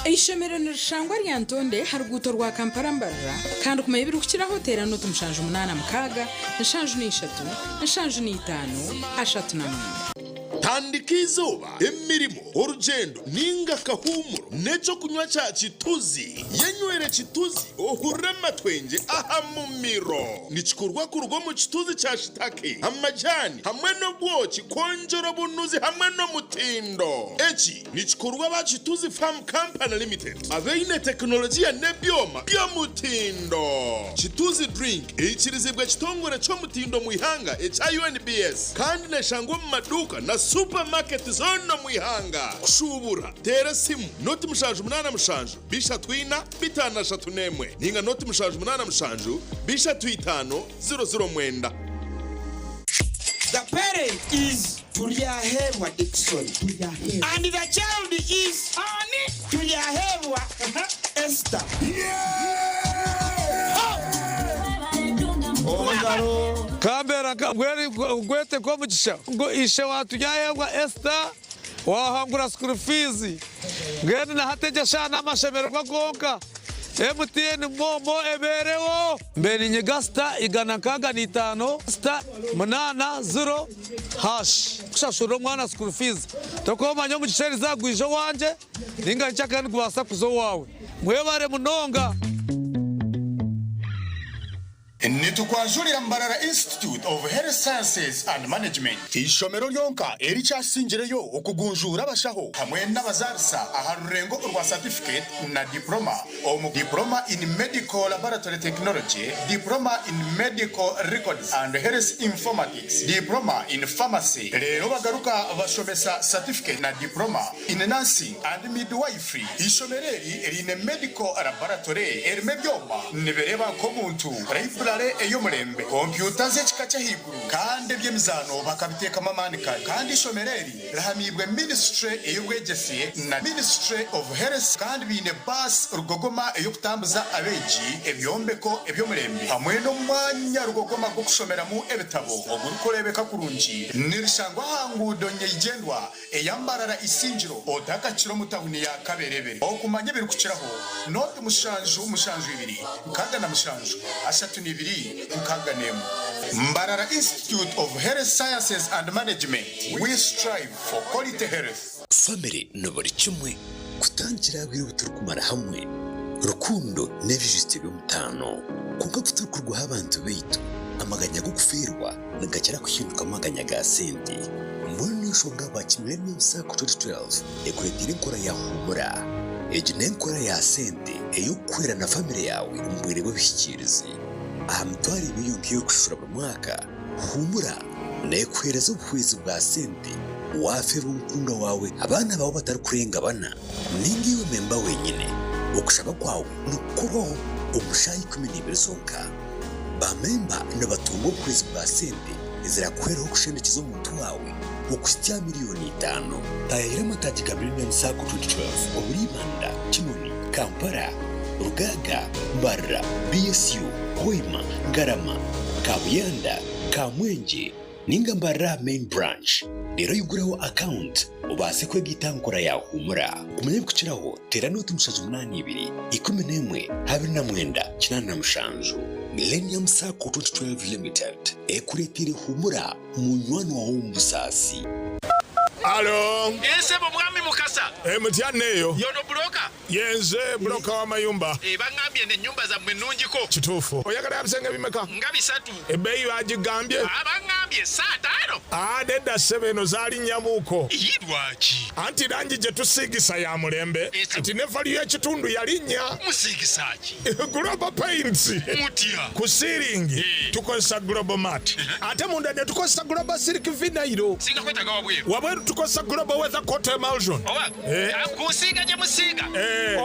ishomero nirishangwa rya Ntonde haruguto rwa Kampala mbarra kandi kumayibiri kukiraho terano tumushanje 8 mukaga nashanje ni 3 nashanje ni 5 ashatu na 4
tandika izuba emirimo urugendo ninga kahumuro neco kunywa cha chituzi yenywere chituzi ohurema twenge aha mumiro nichikurwa kurugo mu chituzi cha shitake amajani hamwe no bwoki konjoro bunuzi hamwe no mutindo echi nichikurwa ba chituzi farm company limited aveine teknolojia nebyoma byo mutindo chituzi drink echirizibwa chitongore cyo mutindo muihanga echa UNBS kandi nashangwa mu maduka na supermarket zono muihanga kushubura tera simu noti mushanju 8 mushanju bisha twina bitana shatu nemwe ninga noti mushanju 8 mushanju bisha twitano 00 mwenda.
The parent is Tuliahewa Dixon and the child is Ani Tuliahewa Esther.
Kambera gwete kwa mugisha ngo ishe watu yayewa Esther wahangura school fees ngene na hateja shana amashemero kwa gonka MTN momo eberewo mbeni nyegasta igana kaga ni 5 sta 80 hash kushashuro mwana school fees tokoma nyo mugisha zagwijo wanje ninga nchaka ngwasa kuzo wawe mwebare munonga.
Nitukwanjurira Mbarara Institute of Health Sciences and Management ishomero lyonka eri cyashingireyo okugunjura abashaho hamwe n'abazarisa aharurengo urwa certificate na diploma omu diploma in medical laboratory technology, diploma in medical records and health informatics, diploma in pharmacy. Rero bagaruka bashomesa certificate na diploma in nursing and midwifery. Ishomereri eri ne medical laboratory eri mebyoma nibereba ko muntu eyo murembe computer ze chikacha higuru kandi byemizano bakabiteka mamanika kandi ishomereri rahamibwe ministry eyobwegesiye na ministry of health kandi bine bus rugogoma eyo kutambuza abeji ebyombeko ebyo murembe hamwe no mwanya rugogoma go kushomeramo ebitabo ogurukorebeka kurunji nirishangwa hangudo nyegendwa eyambarara isinjiro odaka kiro mutahuni ya kaberebe okumanye biri kukiraho note mushanju 2 kaga na mushanju ashatu ni 2 kukaganemu. Mbarara Institute of Health Sciences and Management, we strive for quality health.
Family nobody chumwe kutangira bw'ibuturu kumara hamwe rukundo n'ebijiste by'umutano kunga buturu kurwa abantu beitu amaganya go kuferwa nagakira kuhinduka amaganya ga sente mbona shonga bakimire n'imsa ku 2012 ekwetire nkora ya humura ejine nkora ya sente eyo kwera na family yawe umbwire bw'ibishikirizi ahamtwari biyukiyo kushura mu mwaka humura nekwereza ubuhwizi bwa sente wafera umukundo wawe abana bawe batari kurenga bana ningiwe memba wenyine ukushaka kwawe nukubaho umushayi 12 zonka ba memba n'abatungo ubuhwizi bwa sente izirakweraho kushendekiza umuntu wawe ukusitya miliyoni 5 tayira mataji kabiri n'isako 2012 oburibanda Kinoni Kampala Rugaga Mbarara BSU Hoima Ngarama Kabuyanda Kamwenje ninga Mbarara main branch rero yuguraho account ubase kwegitankora ya humura kumenye kukiraho tera no tumushaje 82 11 29 kinana mushanju Millennium Sacco 2012 Limited ekuretire humura munywano wa umbusasi.
Alo.
Ese mwami mukasa.
Mutianeyo.
Yono broka.
Yenze broka wa mayumba.
Bangambye ne nyumba za mwenunjiko.
Chitufu. Oyagala yabisenge bimeka.
Ngabi 3.
Ebeyi bagigambye.
Abangambye 5.
Deda 7 zali nyamuko.
Yidwachi.
Anti rangi je tusigisa ya mulembe. Anti nefali ya chitundu yalinya.
Musigisachi.
Global Paints.
Mutia.
Kusiringi. Tukosa Global Mat. Ate munda ne tukosa Global Silk Vinyl.
Singa kweta gawa bweru.
Wabweru tukosa Global Weather Coat Emulsion.
Owa. Kusiga je musiga.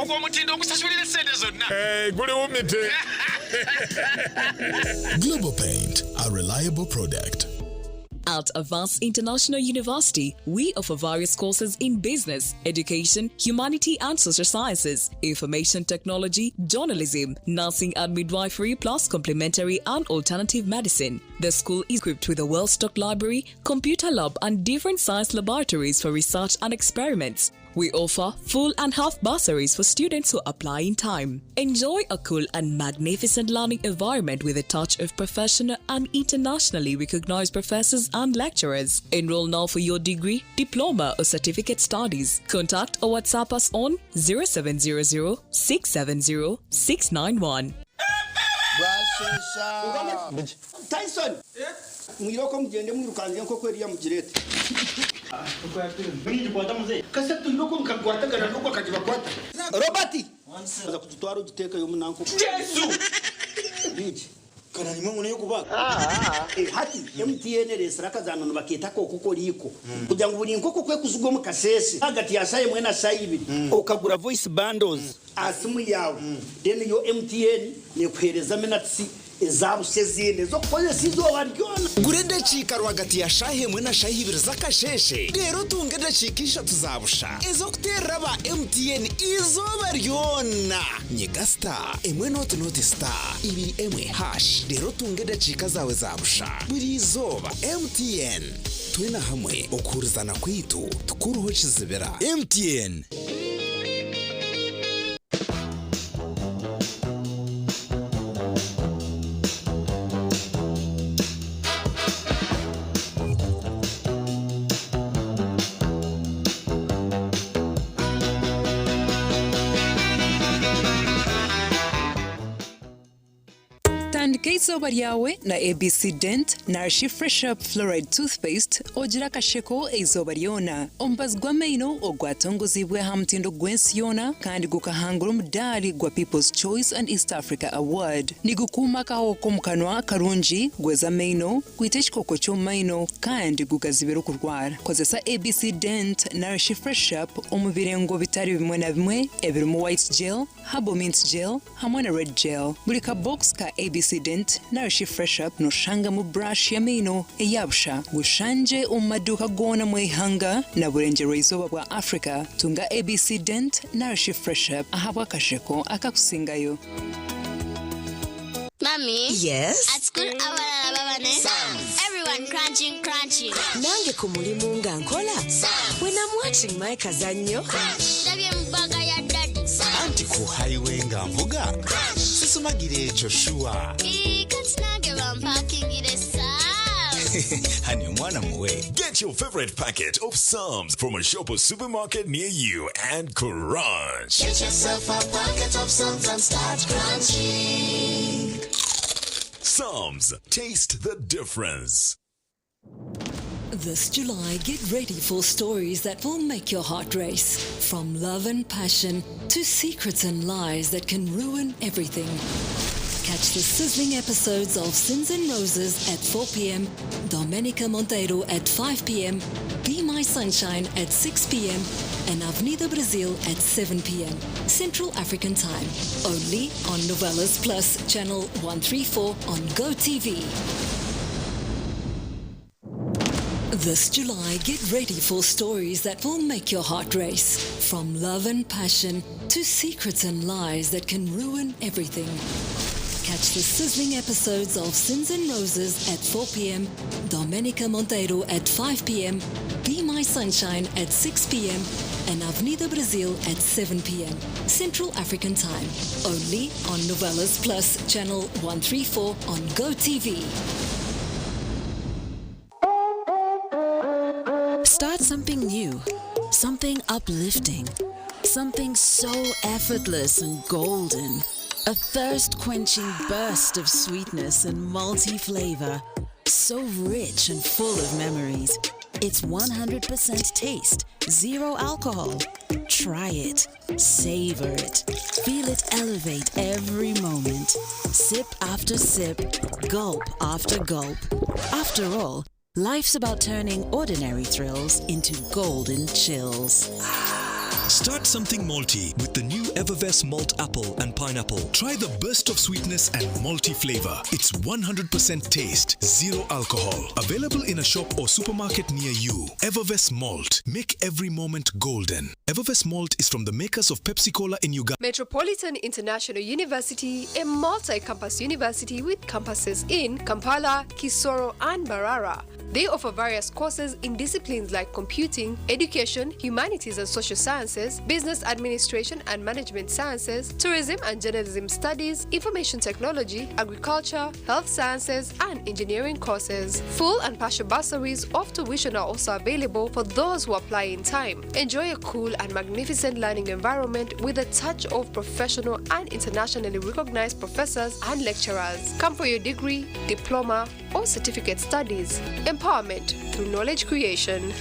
Ogwo mutindo okusasulira sente zonna.
Guli umite.
Global Paint, a reliable product.
At Avance International University, we offer various courses in business, education, humanity and social sciences, information technology, journalism, nursing and midwifery, plus complementary and alternative medicine. The school is equipped with a well-stocked library, computer lab and different science laboratories for research and experiments. We offer full and half bursaries for students who apply in time. Enjoy a cool and magnificent learning environment with a touch of professional and internationally recognized professors and lecturers. Enroll now for your degree, diploma or certificate studies. Contact or WhatsApp us on 0700 670 691.
Tyson! Mwiroko mugende mwirukanze nko kweri ya mugirete. Kase tuyiroko mukagwatagana nuko akajibakwata. Robert! Aza kututwara ugiteka yo munanko. Yesu! Biji. Kana nimwe mune yo kubaga. Hati MTN resiraka zanone baketa ko kuko liko. Kugira ngo buri nkoko kwe kuzugo mu kasese. Hagati ya saye mwena saye ibiri. Ukagura voice bundles asimu yawe. Then yo MTN ne kwereza menatsi ezabu sezine zo koze sizo baryona
gurende chika rwagati ya shahe mwe na shahe ibiri zakasheshe rero tungende chikisha tuzabusha ezo kutera ba MTN izo baryona nyiga star emwe noti star ibi emwe hash rero tungende chika zawe zabusha buri zoba MTN twina hamwe okurizana kwitu tukuruho kizibera MTN.
Izuba ryawe na ABC Dent na Fresh Up Fluoride Toothpaste ogira kasheko izuba ryona ombazwa meino ogwatongozibwe hamtindo gwensiona kandi gukahangura umudali gwa People's Choice and East Africa Award nigukuma kaho komukanwa karunji gweza meino kwiteshikoko cyo meino kandi gukazibero kurwara kozesa ABC Dent na Fresh Up omubirengo bitari bimwe na bimwe ebirimo white gel, herbal mint gel hamwe na red gel buri ka box ka ABC Dent Nourish Fresh Up no shanga mu brush ya meno eyabsha gushanje umaduka gona mwihanga na burengero izuba bwa Africa tunga ABC Dent Nourish Fresh Up ahabwa kasheko akakusingayo.
Mommy?
Yes?
At school, our babane. Everyone crunching.
Nange kumulimu nga nkola. When I'm watching my kazanyo.
Mbaga ya daddy.
Anti ku highway nga mvuga. Sisumagire echo shua.
Kansinage bampacking it
Hani mwana muwe.
Get your favorite packet of Psalms from a shop or supermarket near you and crunch.
Get yourself a packet of Psalms and start crunching.
Psalms, taste the difference.
This July, get ready for stories that will make your heart race. From love and passion to secrets and lies that can ruin everything. Catch the sizzling episodes of Sins and Roses at 4 p.m., Domenica Monteiro at 5 p.m., Be My Sunshine at 6 p.m., and Avenida Brazil at 7 p.m. Central African Time. Only on Novelas Plus, Channel 134 on GoTV. This July, get ready for stories that will make your heart race. From love and passion to secrets and lies that can ruin everything. Catch the sizzling episodes of Sins and Roses at 4 p.m., Domenica Monteiro at 5 p.m., Be My Sunshine at 6 p.m., and Avenida Brazil at 7 p.m. Central African Time. Only on Novelas Plus, Channel 134 on GoTV.
Start something new, something uplifting, something so effortless and golden. A thirst-quenching burst of sweetness and malty flavor, so rich and full of memories. It's 100% taste, zero alcohol. Try it, savor it, feel it elevate every moment. Sip after sip, gulp after gulp. After all, life's about turning ordinary thrills into golden chills.
Start something malty with the new Evervest Malt Apple and Pineapple. Try the burst of sweetness and malty flavor. It's 100% taste, zero alcohol. Available in a shop or supermarket near you. Evervest Malt. Make every moment golden. Evervest Malt is from the makers of Pepsi Cola in Uganda.
Metropolitan International University, a multi-campus university with campuses in Kampala, Kisoro, and Mbarara. They offer various courses in disciplines like computing, education, humanities and social sciences, business administration and management sciences, tourism and journalism studies, information technology, agriculture, health sciences, and engineering courses. Full and partial bursaries of tuition are also available for those who apply in time. Enjoy a cool and magnificent learning environment with a touch of professional and internationally recognized professors and lecturers. Come for your degree, diploma, or certificate studies. Empowerment through knowledge creation.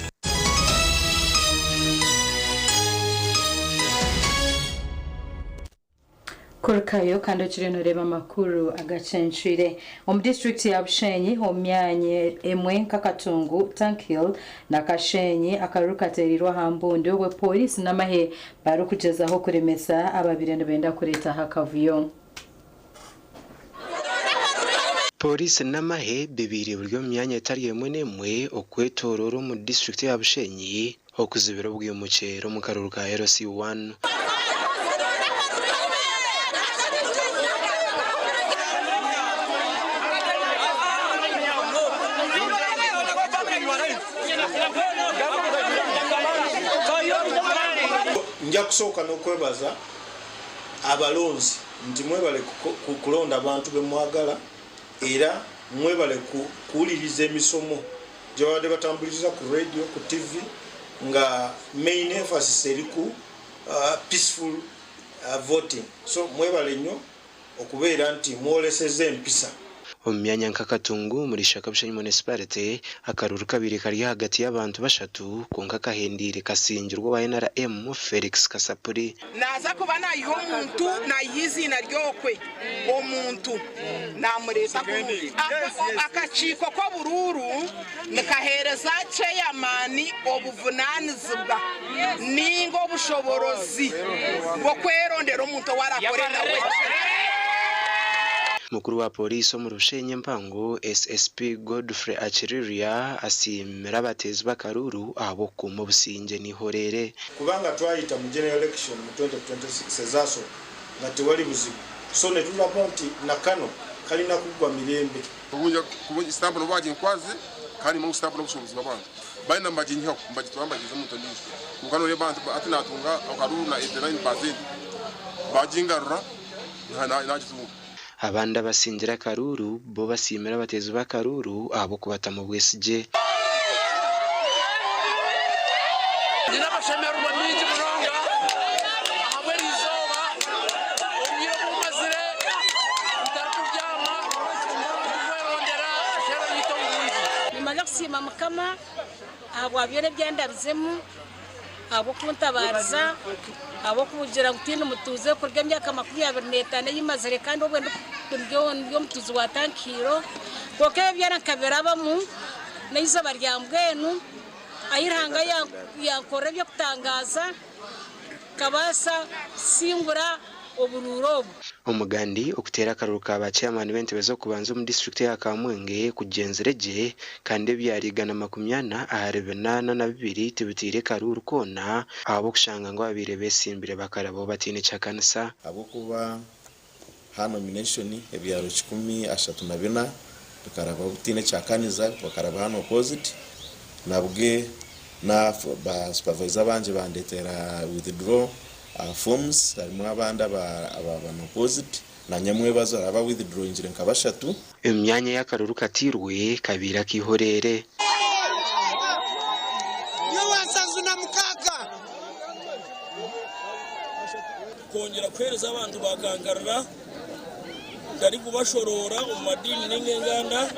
Kurkayo kando chireno reba makuru Agacencwire om district ya Bushenyi homyanye emwe Kakatungu Tankhill na Kashenyi akarukaterirwa hambundo we police namahe barukugezaho kuremesa ababirendo benda kureta hakavuyo.
Polisi namahe bibiri buryo myanya itari yemwe nemwe okwetororo mu district ya Bushenyi okuzibira bw'uyu mucero mu karuru ka RC1.
Nja kusooka n'okwebaza abalonzi nti mwebale kulonda abantu bemwagala era mwebale kuwuliriza emisomo gye babadde batambuliza ku radio ku TV nga main emphasis eri ku peaceful voting. So mwebale nnyo okubeera nti mwoleseza empisa.
Omyanya nkakatungu muri shaka Bushenyi municipality akaruru kabiri kari hagati y'abantu bashatu konka kahendire kasingirwa wa NRM Felix Kasapuri
naza kuba nayiho omuntu nayizina ryokwe omuntu namureta akachiko ko bururu nikahereza chairman obuvunanizibwa ningo obushoborozi bwo kwerondera omuntu warakorera we.
Mukuru wa polisi mu Bushenyi mpango SSP Godfrey Achiriria asimira abatezi bakaruru abo kuma businge ni horere
kubanga twayita mu general election mu 2026 ezaso nga tewali buzibu so ne tulaba nti nakano kalina kugwa mirembe
kubunja stamp no baje nkwazi kandi mu stamp no bushobozi babantu bayina mbaje nyo mbaje twambaje mu tondisho mukano le bantu atina atunga akaruru na 89% bajingarura na jitu
abanda basingira karuru bo basimira abatezi bakaruru abo kubata mu bwesije
nina bashemera ubamiji muronga ahabwe izoba ubiyo mumazire utakubyama kwerondera shera yito mwiji nimaze kusima mukama abo abyere byandabizemu abo kuntabariza abo kugira gutina mutuze kurya myaka 25 y'imazire kandi obwe ndyo mutuzi wa Tankiro koke byana kabera bamu naizo baryambwenu ayiranga yakore byo kutangaza kabasa singura obururobo
omugandi okutera karuka ba chairman bente bezo kubanza mu district ya Kamwenge kugenzereje kandi byarigana 82 tibitire karuru kona abo kushanga ngo babire besimbire bakarabo batine chakanisa
abo kuba ha nomination ebyaro 10 tukaraba butine chakaniza bakaraba hano opposite nabwe na ba supervisor banje bandetera withdraw forms harimo abanda abantu opposite na nyamwe bazara withdraw injire nkabashatu
imyanya y'akaruru katirwe kabira kihorere
yo wasanzu na mukaka kongera kwereza abantu bakangarira dari kubashorora mu madini n'ingenganda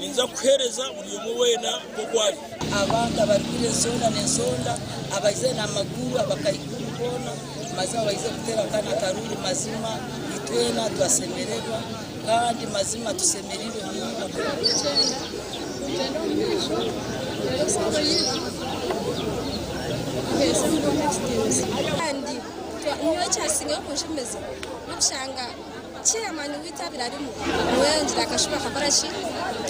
inza kwereza buri umwe wena kokwaje
abanga barikire sonda n'ensonda abayize n'amaguru abakayikubona maze abayize gutera kana karuri mazima itwena twasemererwa kandi mazima tusemerire niba
kwese mu next years kandi niyo cyasinga kunshimeza n'ushanga chairman witabira ari mu wenjira akashuba akakora ki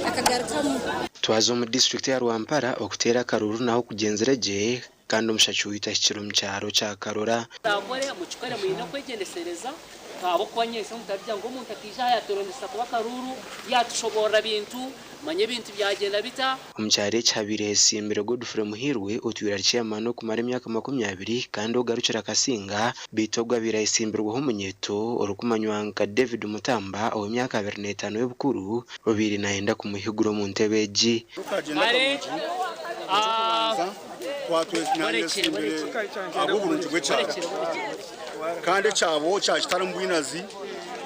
akagarukamo
twazo mu district ya Rwampara okutera karuru naho kugenzereje kandi umushacu witashikira mu cyaro cya Karora
abore mu cyukare mu ino kwegendesereza abo kwanyese mutabya ngo umuntu akija yatorondesa kuba karuru yatushobora bintu manye bintu byagenda bita
umucyare cyabire simbere Godfrey Muhirwe utwira chairman ku mare myaka 20 kandi ugarukira kasinga bitogwa birayisimbirwa homunyeto urukumanywanga David Mutamba aho myaka 25 y'ubukuru babiri naenda ku muhiguro mu ntebeji
kandi cyabo cyashitara mbwinazi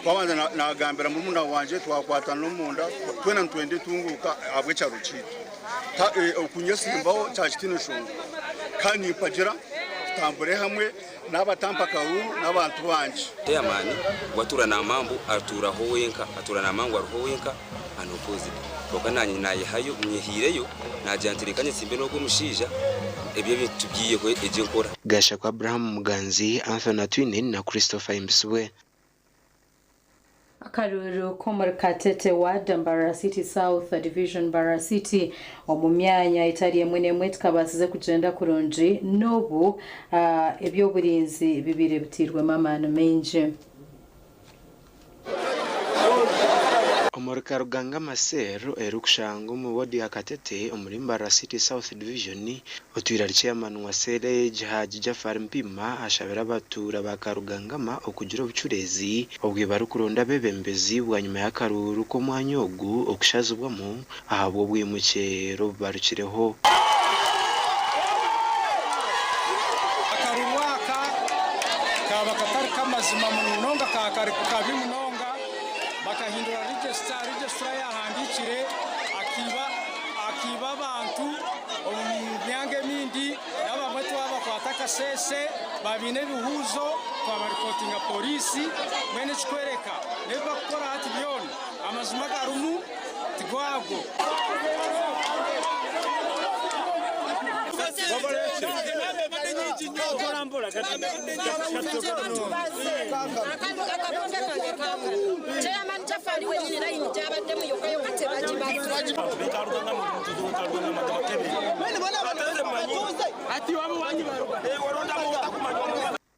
kwabanza nagambira muri munda wanje twakwatana no munda twena twende tunguka abwe cyarucito okunyesimbaho cyashitino shonga kandi pagera tambure hamwe n'abatampa karuru n'abantu banje
yamani watura na mambo atura howenka atura na mango aruhowenka anopozi boka nanye naye hayo myehireyo najantirikanye simbe no gumushinja ebyo bitugiye ko eje nkora
gasha kwa Abraham Muganzi Anthony Twinen na Christopher Imbiswe
akaruru ko muri Katete ward Mbara City South Division Mbara City mu myanya itariye mwene tukabasize kugenda kuronji nobu ebyo burinzi bibire bitirwe mamana menje
Omorika Ruganga Maseru erukushango mu wodi ya Katete muri Mbara City South Division utwira chairman wa Seleje Haji Jafar Mpima ashabera batura bakarugangama okugira obucurezi obwe barukuronda bebembezi bwa nyuma ya karuru ko mwanyogu okushazubwamo ahabwo bwimukero barukireho
akarurwaka kaba katari kamazima mu nonga kakari kabi mu nonga bakahindura registra yahandikire akiba abantu omumyange mindi n'abamwe twabakwata kasese babine bihuzo twabarikotinga polisi mwene kikwereka neba gukora hati byona amazima garumu tigwago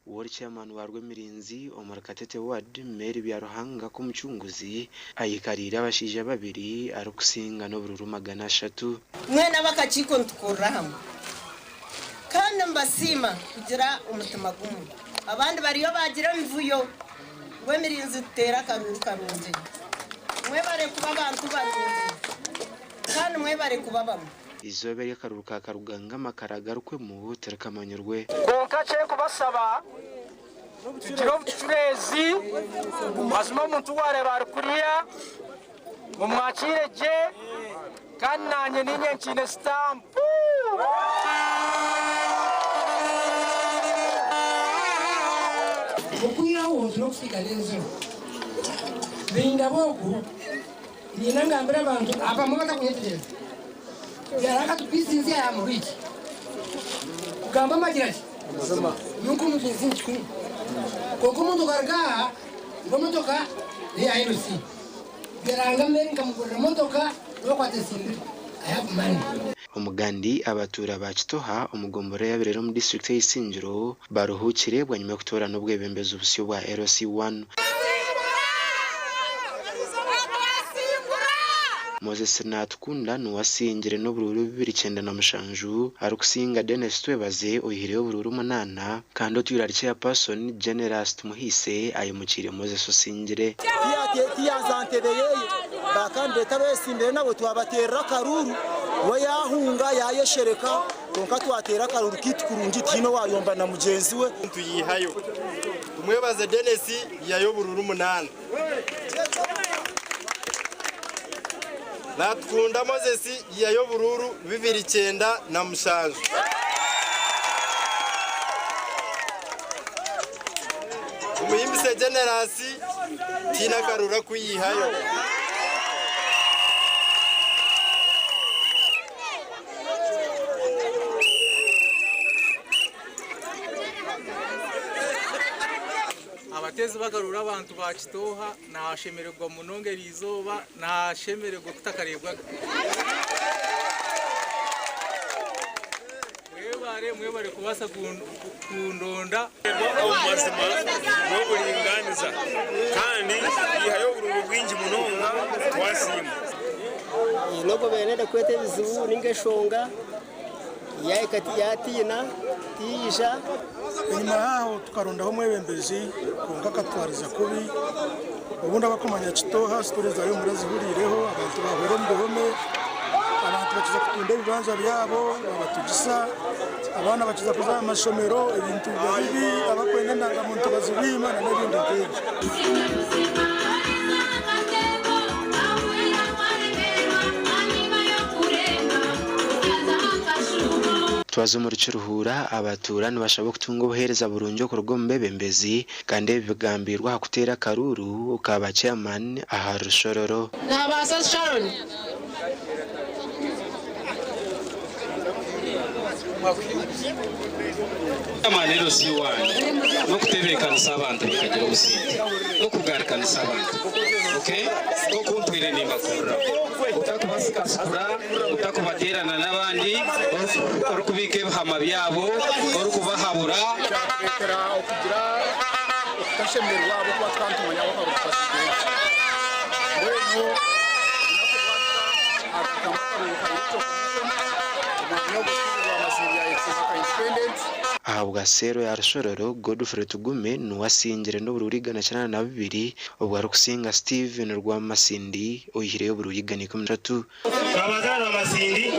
Ward chairman warwe Mirinzi Omar Katete ward Mary byaruhanga ko mucunguzi ayikarira abashije babiri arukusinga no bururu 300
mwena bakachiko ntukurahamwe kandi mbasima kugira umutima gumwe abandi bariyo bagira mvuyo we Mirinzi tera karuru karunze mwe bare kuba abantu barunze kandi mwe bare kuba bamwe
izobe y'akaruru ka Karuganga makaragarukwe mu terekamanyurwe
konkache kubasaba kiro bucurezi azuma umuntu ware barukuriya mu mwakireje kandi nanye ninyenkine stamp
okuya wose no kufika lezo binda boku ninangambira abantu apa mwaka kunyetereza yaraka tupisinzia ya mubiki kugamba magiraji nuko muzinzi nchikuni koko muntu karga ngomotoka ya inosi geranga menga mugura motoka yokwate sindi I have money
umugandi abatura ba Kitoha umugomboro yabirero mu district y'Isingiro baruhukire bwa nyuma kutora no bwebembeza ubusyo bwa LC1 Moses Natkunda nuwasingire no bururu 29 na mushanju arukusinga Dennis Twebaze oyihire bururu 8 kandi otwira ya person Generous Muhise ayimukire Moses Osingire
tiyazantebeye bakande tabesimbere nabo twabatera karuru we yahunga yayeshereka konka twatera karuru kitkurungi tino wayomba na mugenzi we
tuyihayo tumwebaze Dennis yayo bururu 8 Natkunda Moses yayo bururu 29 na mushanju umuyimbise Generous tina karura kuyihayo
bateze bagarura abantu ba Kitoha nashemererwa munongera izoba nashemererwa kutakarebwa mwebare kubasa kundonda
amazima no buringaniza kandi ihayo ururu bwingi munonga twasima
inogo beneda kwete bizibu ningeshonga yaikati yatina tiyisha
inyuma yaho tukarondaho mwebembezi konka katwariza kubi ubundi abakomanya Kitoha sitoreza yo murazihurireho abantu bahura mu bihome abantu bakiza kutunda ibibanza byabo babatugisa abana bakiza kuza amashomero ibintu bibi abakwenda ndangamuntu bazibima n'ibindi byinshi
twazo muri Kiruhura abaturani bashaka kutunga ubuhereza burunjo ku rugo mbebembezi kandi bigambirwa hakutera karuru ukaba chairman aha Rushororo
nabasa Sharon
amanero si wanje no kutebekana sabantu bikagira ubusiti no kugarikana sabantu okay no kumpwire nimba kurra utakubasikasura utakubaterana n'abandi orukubike hama byabo orukubahabura
rekera okugira okukashemerwa abo kwakantumanya abo karufasije bueno
ahabwa sero ya Rushororo Godfrey Tugume nuwasingire no bururigana cyana na 2 ubwo ari kusinga Steven Rwamasindi uyihireyo bururigana 13
abazana amasindi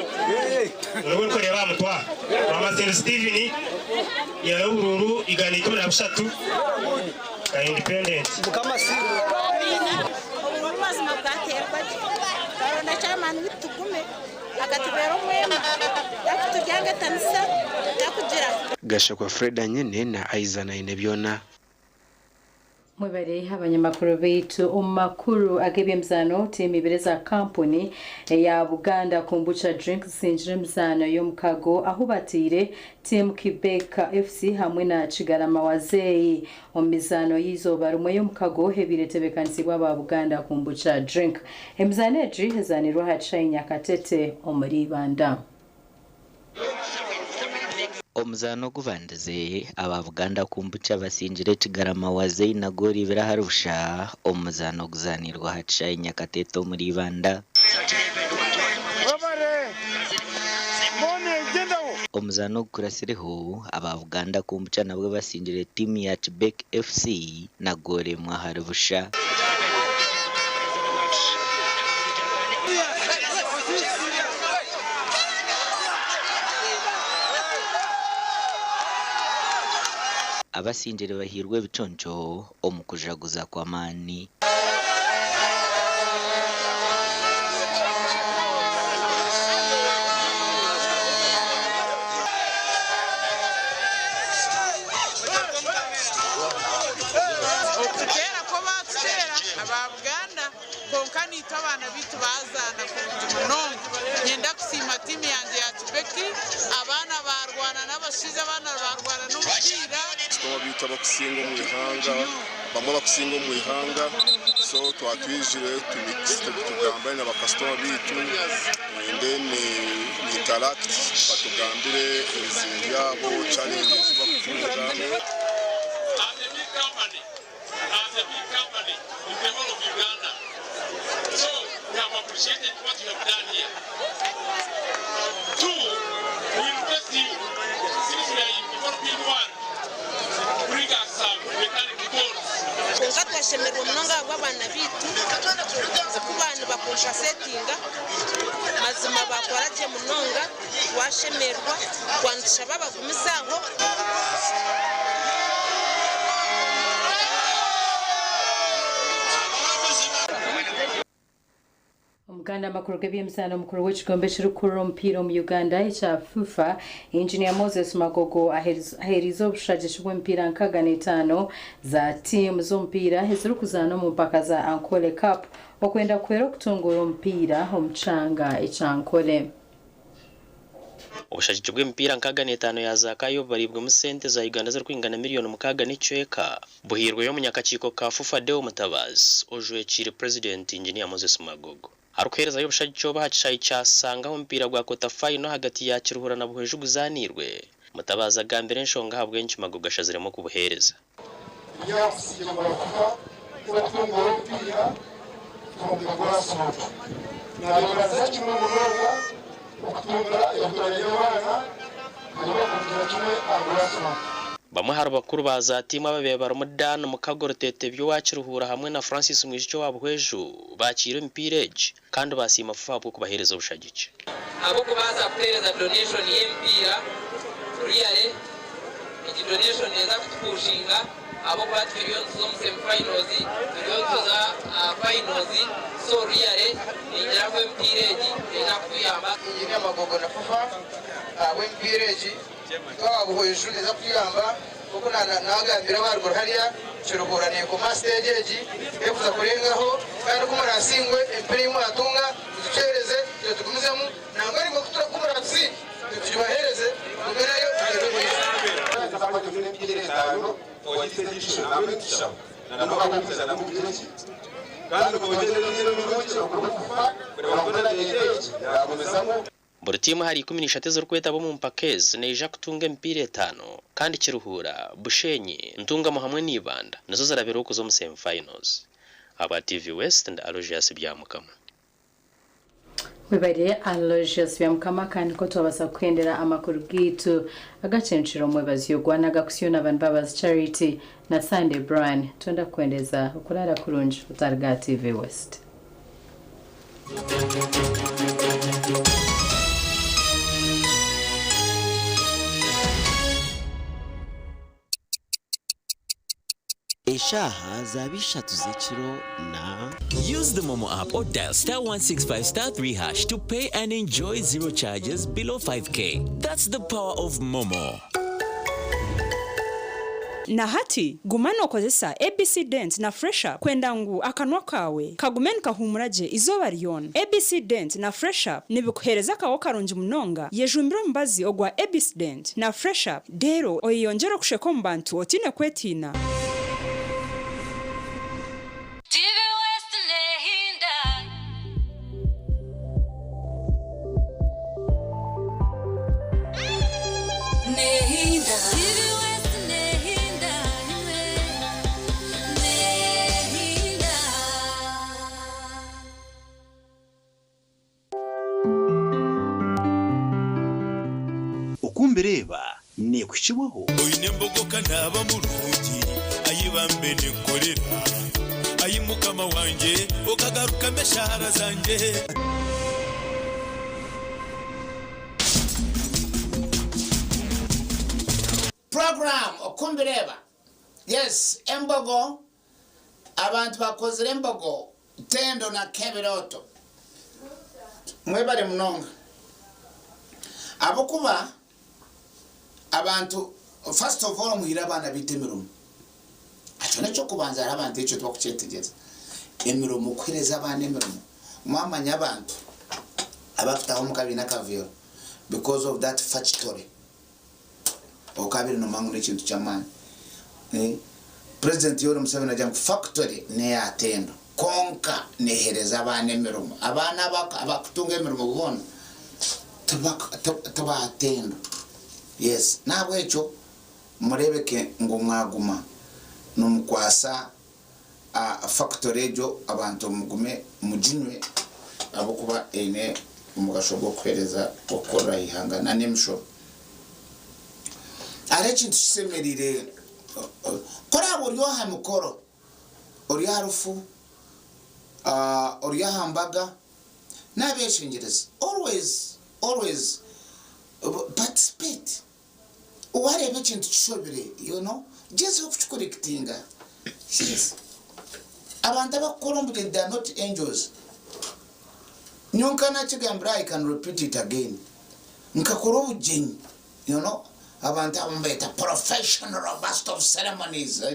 n'ubwo kureba mutwa amasindi Steven ya bururu igana 13 ka independent
mukamasindi
ubuzima bwaterwa karona cyamani bitugume akatubera umwema yakutujyanga tanisa yakugira
Gashakwa Fred nyene na Aizana inebyona
mwebare abanyamakuru bitu umakuru agebemzano timibereza company ya Buganda kombucha drinks sinjire mzano yo mukago aho batire team Quebec FC hamwe na Kigarama Wazei omizano yizoba rumwe yo mukago hebiretebekanizibwa ba Buganda kombucha drink emzaneji hezanirwa hacainya katete omuri banda
omuzano guvandize abavuganda kumbucha basinjire Kigarama Wazei na gori biraharusha omuzano guzanirwa hacaye Nyakateto muri banda omuzano kurasireho abavuganda kumbucha nabwo basinjire team ya Quebec FC na gori mwaharusha abasinjire bahirwe biconco omukujaguza kwa mani
okutera ko batutera ababuganda konkani tabana bitu bazana kunje munongo nyenda kusima timu yanjye ya Kibeki abana barwana n'abashize abana barwana n'umupira
bita bakusinga mu ihanga bamwe bakusinga mu ihanga so twatwijire tugambane na bakastoma bitu ndene ni interact batugambire izinga yabo challenges bakura
in the whole of Uganda. So we have appreciated what you have done here. Two, we request you, since we are in European one, bring us some mechanic balls.
konka twashemerwa munonga w'abana bitu kubana bakonja settinga mazima bakwaraje munonga washemerwa kwandisha babagumizaho
Uganda makuru gebimsana mukuru w'ikigombe cy'urukuru mpira mu Uganda cha FIFA Engineer Moses Magogo aherizo bushajishwe mpira nkagane 5 za team zompira hezuru kuzana mu mpaka za Ankole Cup okwenda kwero kutungura mpira omchanga echankole
Ubushakike bw'imipira nkaga n'etano yazakayo baribwe mu sente za Uganda zari kwingana miliyoni mukaga n'icweka buhirwe yo munyakaciko ka FUFA Deo Mutabazi ojwe kiri president engineer Moses Magogo harukereza yo bushakike bahacaye cyasangaho umupira gwa kota final hagati ya Kiruhura na Buheju guzanirwe Mutabazi agambere nshonga habwenshi Magogo ashaziremo kubuhereza bamwe hari bakuru bazatima babebara umudana mu kagorotete byo wakiruhura hamwe na Francis Mwishicho wabuheju bakira impireje kandi basima FUFA bwo kubahereza ubushagike
abo kubaza kutereza donation y'empira really iki donation neza kutupushinga abo batwiriyo zo mu semifinals iyo za finals so really ningira ko empireji ina kuyamba ingine Magogo na FUFA abo empireji twabuheju neza kuyamba kuko nagambira barwo hariya Kiruhurane ku mastegeji ekuza kurengaho kandi ko marasingwe empire mu atunga ducereze tugumizemo nangwa ari kutura kumara tsi tubahereze ngerayo
buri timu hari 13 z'urweta bo mu mpakezi neja kutunga empire 5 kandi Kiruhura Bushenyi Ntungamo hamwe n'Ibanda nazo zarabera uko zo mu semifinals aba TV West and Alogias byamukama
wibariye Alogias byamukama kandi ko tubasa kwendera amakuru gitu Agacencwire Mbabazi yogwana gakusiyona Mbabazi Charity na Sunday Brian tonda kwendeza ukulala kurunji utarga TV West
Eshaha zabishatu z'ikiro na
Use the Momo app or dial *165*3# to pay and enjoy zero charges below 5k. That's the power of Momo.
Na hati gumano kozesa ABC Dent na Fresher kwenda ngu akanwa kawe kagumeni kahumuraje izoba rion ABC Dent na Fresher nibikuhereza kawo karungi munonga yejumbiro mbazi ogwa ABC Dent na Fresher dero oyiyongera kusheko mbantu otine kwetina
Ukumbereba ne kushibaho
oyine mbogoka ntaba mu rugi ayibambe ne korera ayimukama wanje okagaruka meshahara zanje
program Ukumbereba yes embogo abantu bakozere embogo tendo na kebiroto mwebale munonga abokuba abantu first of all muhira abana bitemerumo atone cyo kubanza abantu icyo twakucetegeza emirumo kwireza abana emirumo mwamanya abantu abafitaho mukabina kaviyo because of that factory okabiri no mangu n'ikintu cyamani president yoro Museveni ajya factory ne yatendo konka nehereza abana emirumo abana abakutunga emirumo kubona tabatendo yes nabwo echo murebeke ngo mwaguma no mukwasa factory ejo abantu mugume mujinwe abo kuba ene umugashobo kwereza okora ihangana nemsho arechi tusemerire kora buryo hamukoro uri harufu uri hambaga nabeshingereza always participate uwarebe ikintu kishobere just hope to correctinga yes abantu abakurumbye they are not angels nyonka na chigambra I can repeat it again nkakora ubugeni abantu abambeta professional master of ceremonies I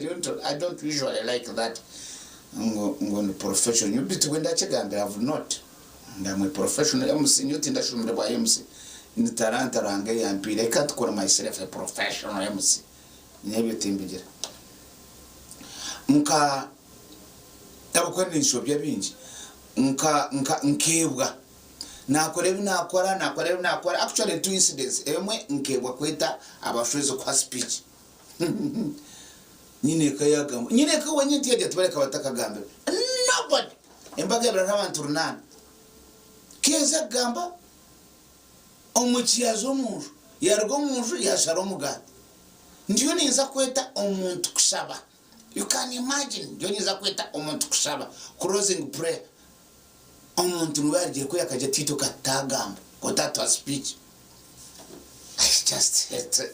don't usually like that ngo professional you bit when that chigambra have not ndamwe professional MC nyuti ndashumire bwa MC ni talanta range ya mpira reka tukora myself a professional MC n'ibyo timbigira muka tabukora nisho byabinji nkebwa nakora actually two incidents emwe nkebwa kweta abashozo kwa speech nyine kayagamba nyine ko wanyiti yaje tubareka batakagambe nobody embaga bra abantu runana keza gamba omukiyazo munju yargo munju yasharo mugati ndiyo niza kweta omuntu kusaba. You can imagine ndiyo niza kweta omuntu kusaba closing prayer omuntu nubaje ko yakaje tito katagamba ko that was speech. I just hate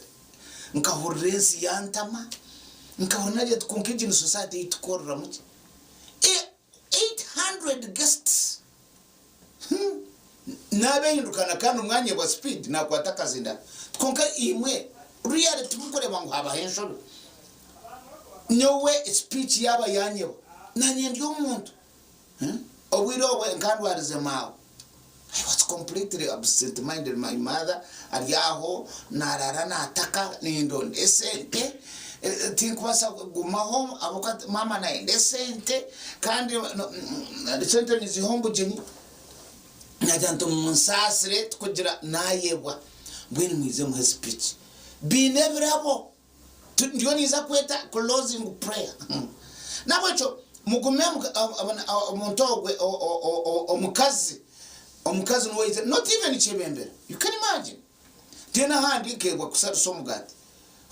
nkahurezi yantama nkahurnaje tukonkije society itukorra muke 800 guests nabehindukana kandi umwanya wa speed nakwataka zinda tkonka imwe really tubukore bangu haba hensho no way speech yaba yanyeho nanye ndiyo umuntu obwiro we nkandwa arizemaho I was completely absent minded. My mother aliaho narara nataka nindo esente tinkwasa guma home abokati mama na esente kandi esente nizihombo jeni najanto munsasire tukugira nayebwa bwini mwize mu speech binebrabo ndiyo niza kweta closing prayer nabocho mugume omuntogwe omukazi no is not even chebembera. You can imagine tena handi kebwa kusatu somugati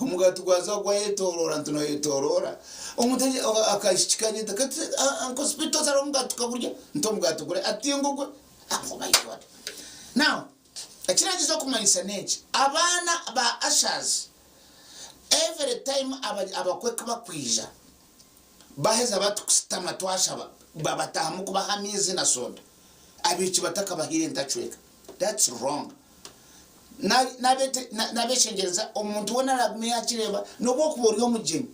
umugati gwaza gwa yetorora ntuno yetorora omuteje akashikanye takati anko spito zaro mugati kaburya nto mugati gure atingugwe. Oh my God. Now ekiragizo kumanyisa nechi abana ba ashers every time abakweka bakwija baheza batukustama twashaba babatamu kubahamize na soda abici bataka bahire ndacweka. That's wrong. Nabeshengereza omuntu wona ragme yakireba nobo kuboriyo mujeni.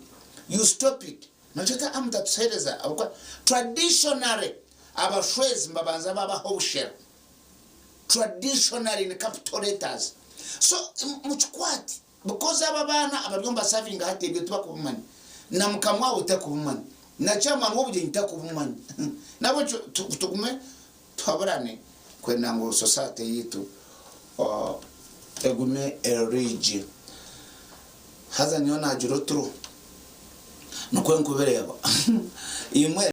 You stop it. Nacheka amta tsereza abakwa traditionally abashwezi mbabanza baba hoshera. Traditionally in capitolators. So muchkwati because ababana abaryomba serving hatebye tuba kubumani na mukamwa utakubumani na chama n'obuje ntakubumani nabo tugume twabarane kwenda ngo society yitu egume erigi haza niona jiro tru no kwenkubereba imwe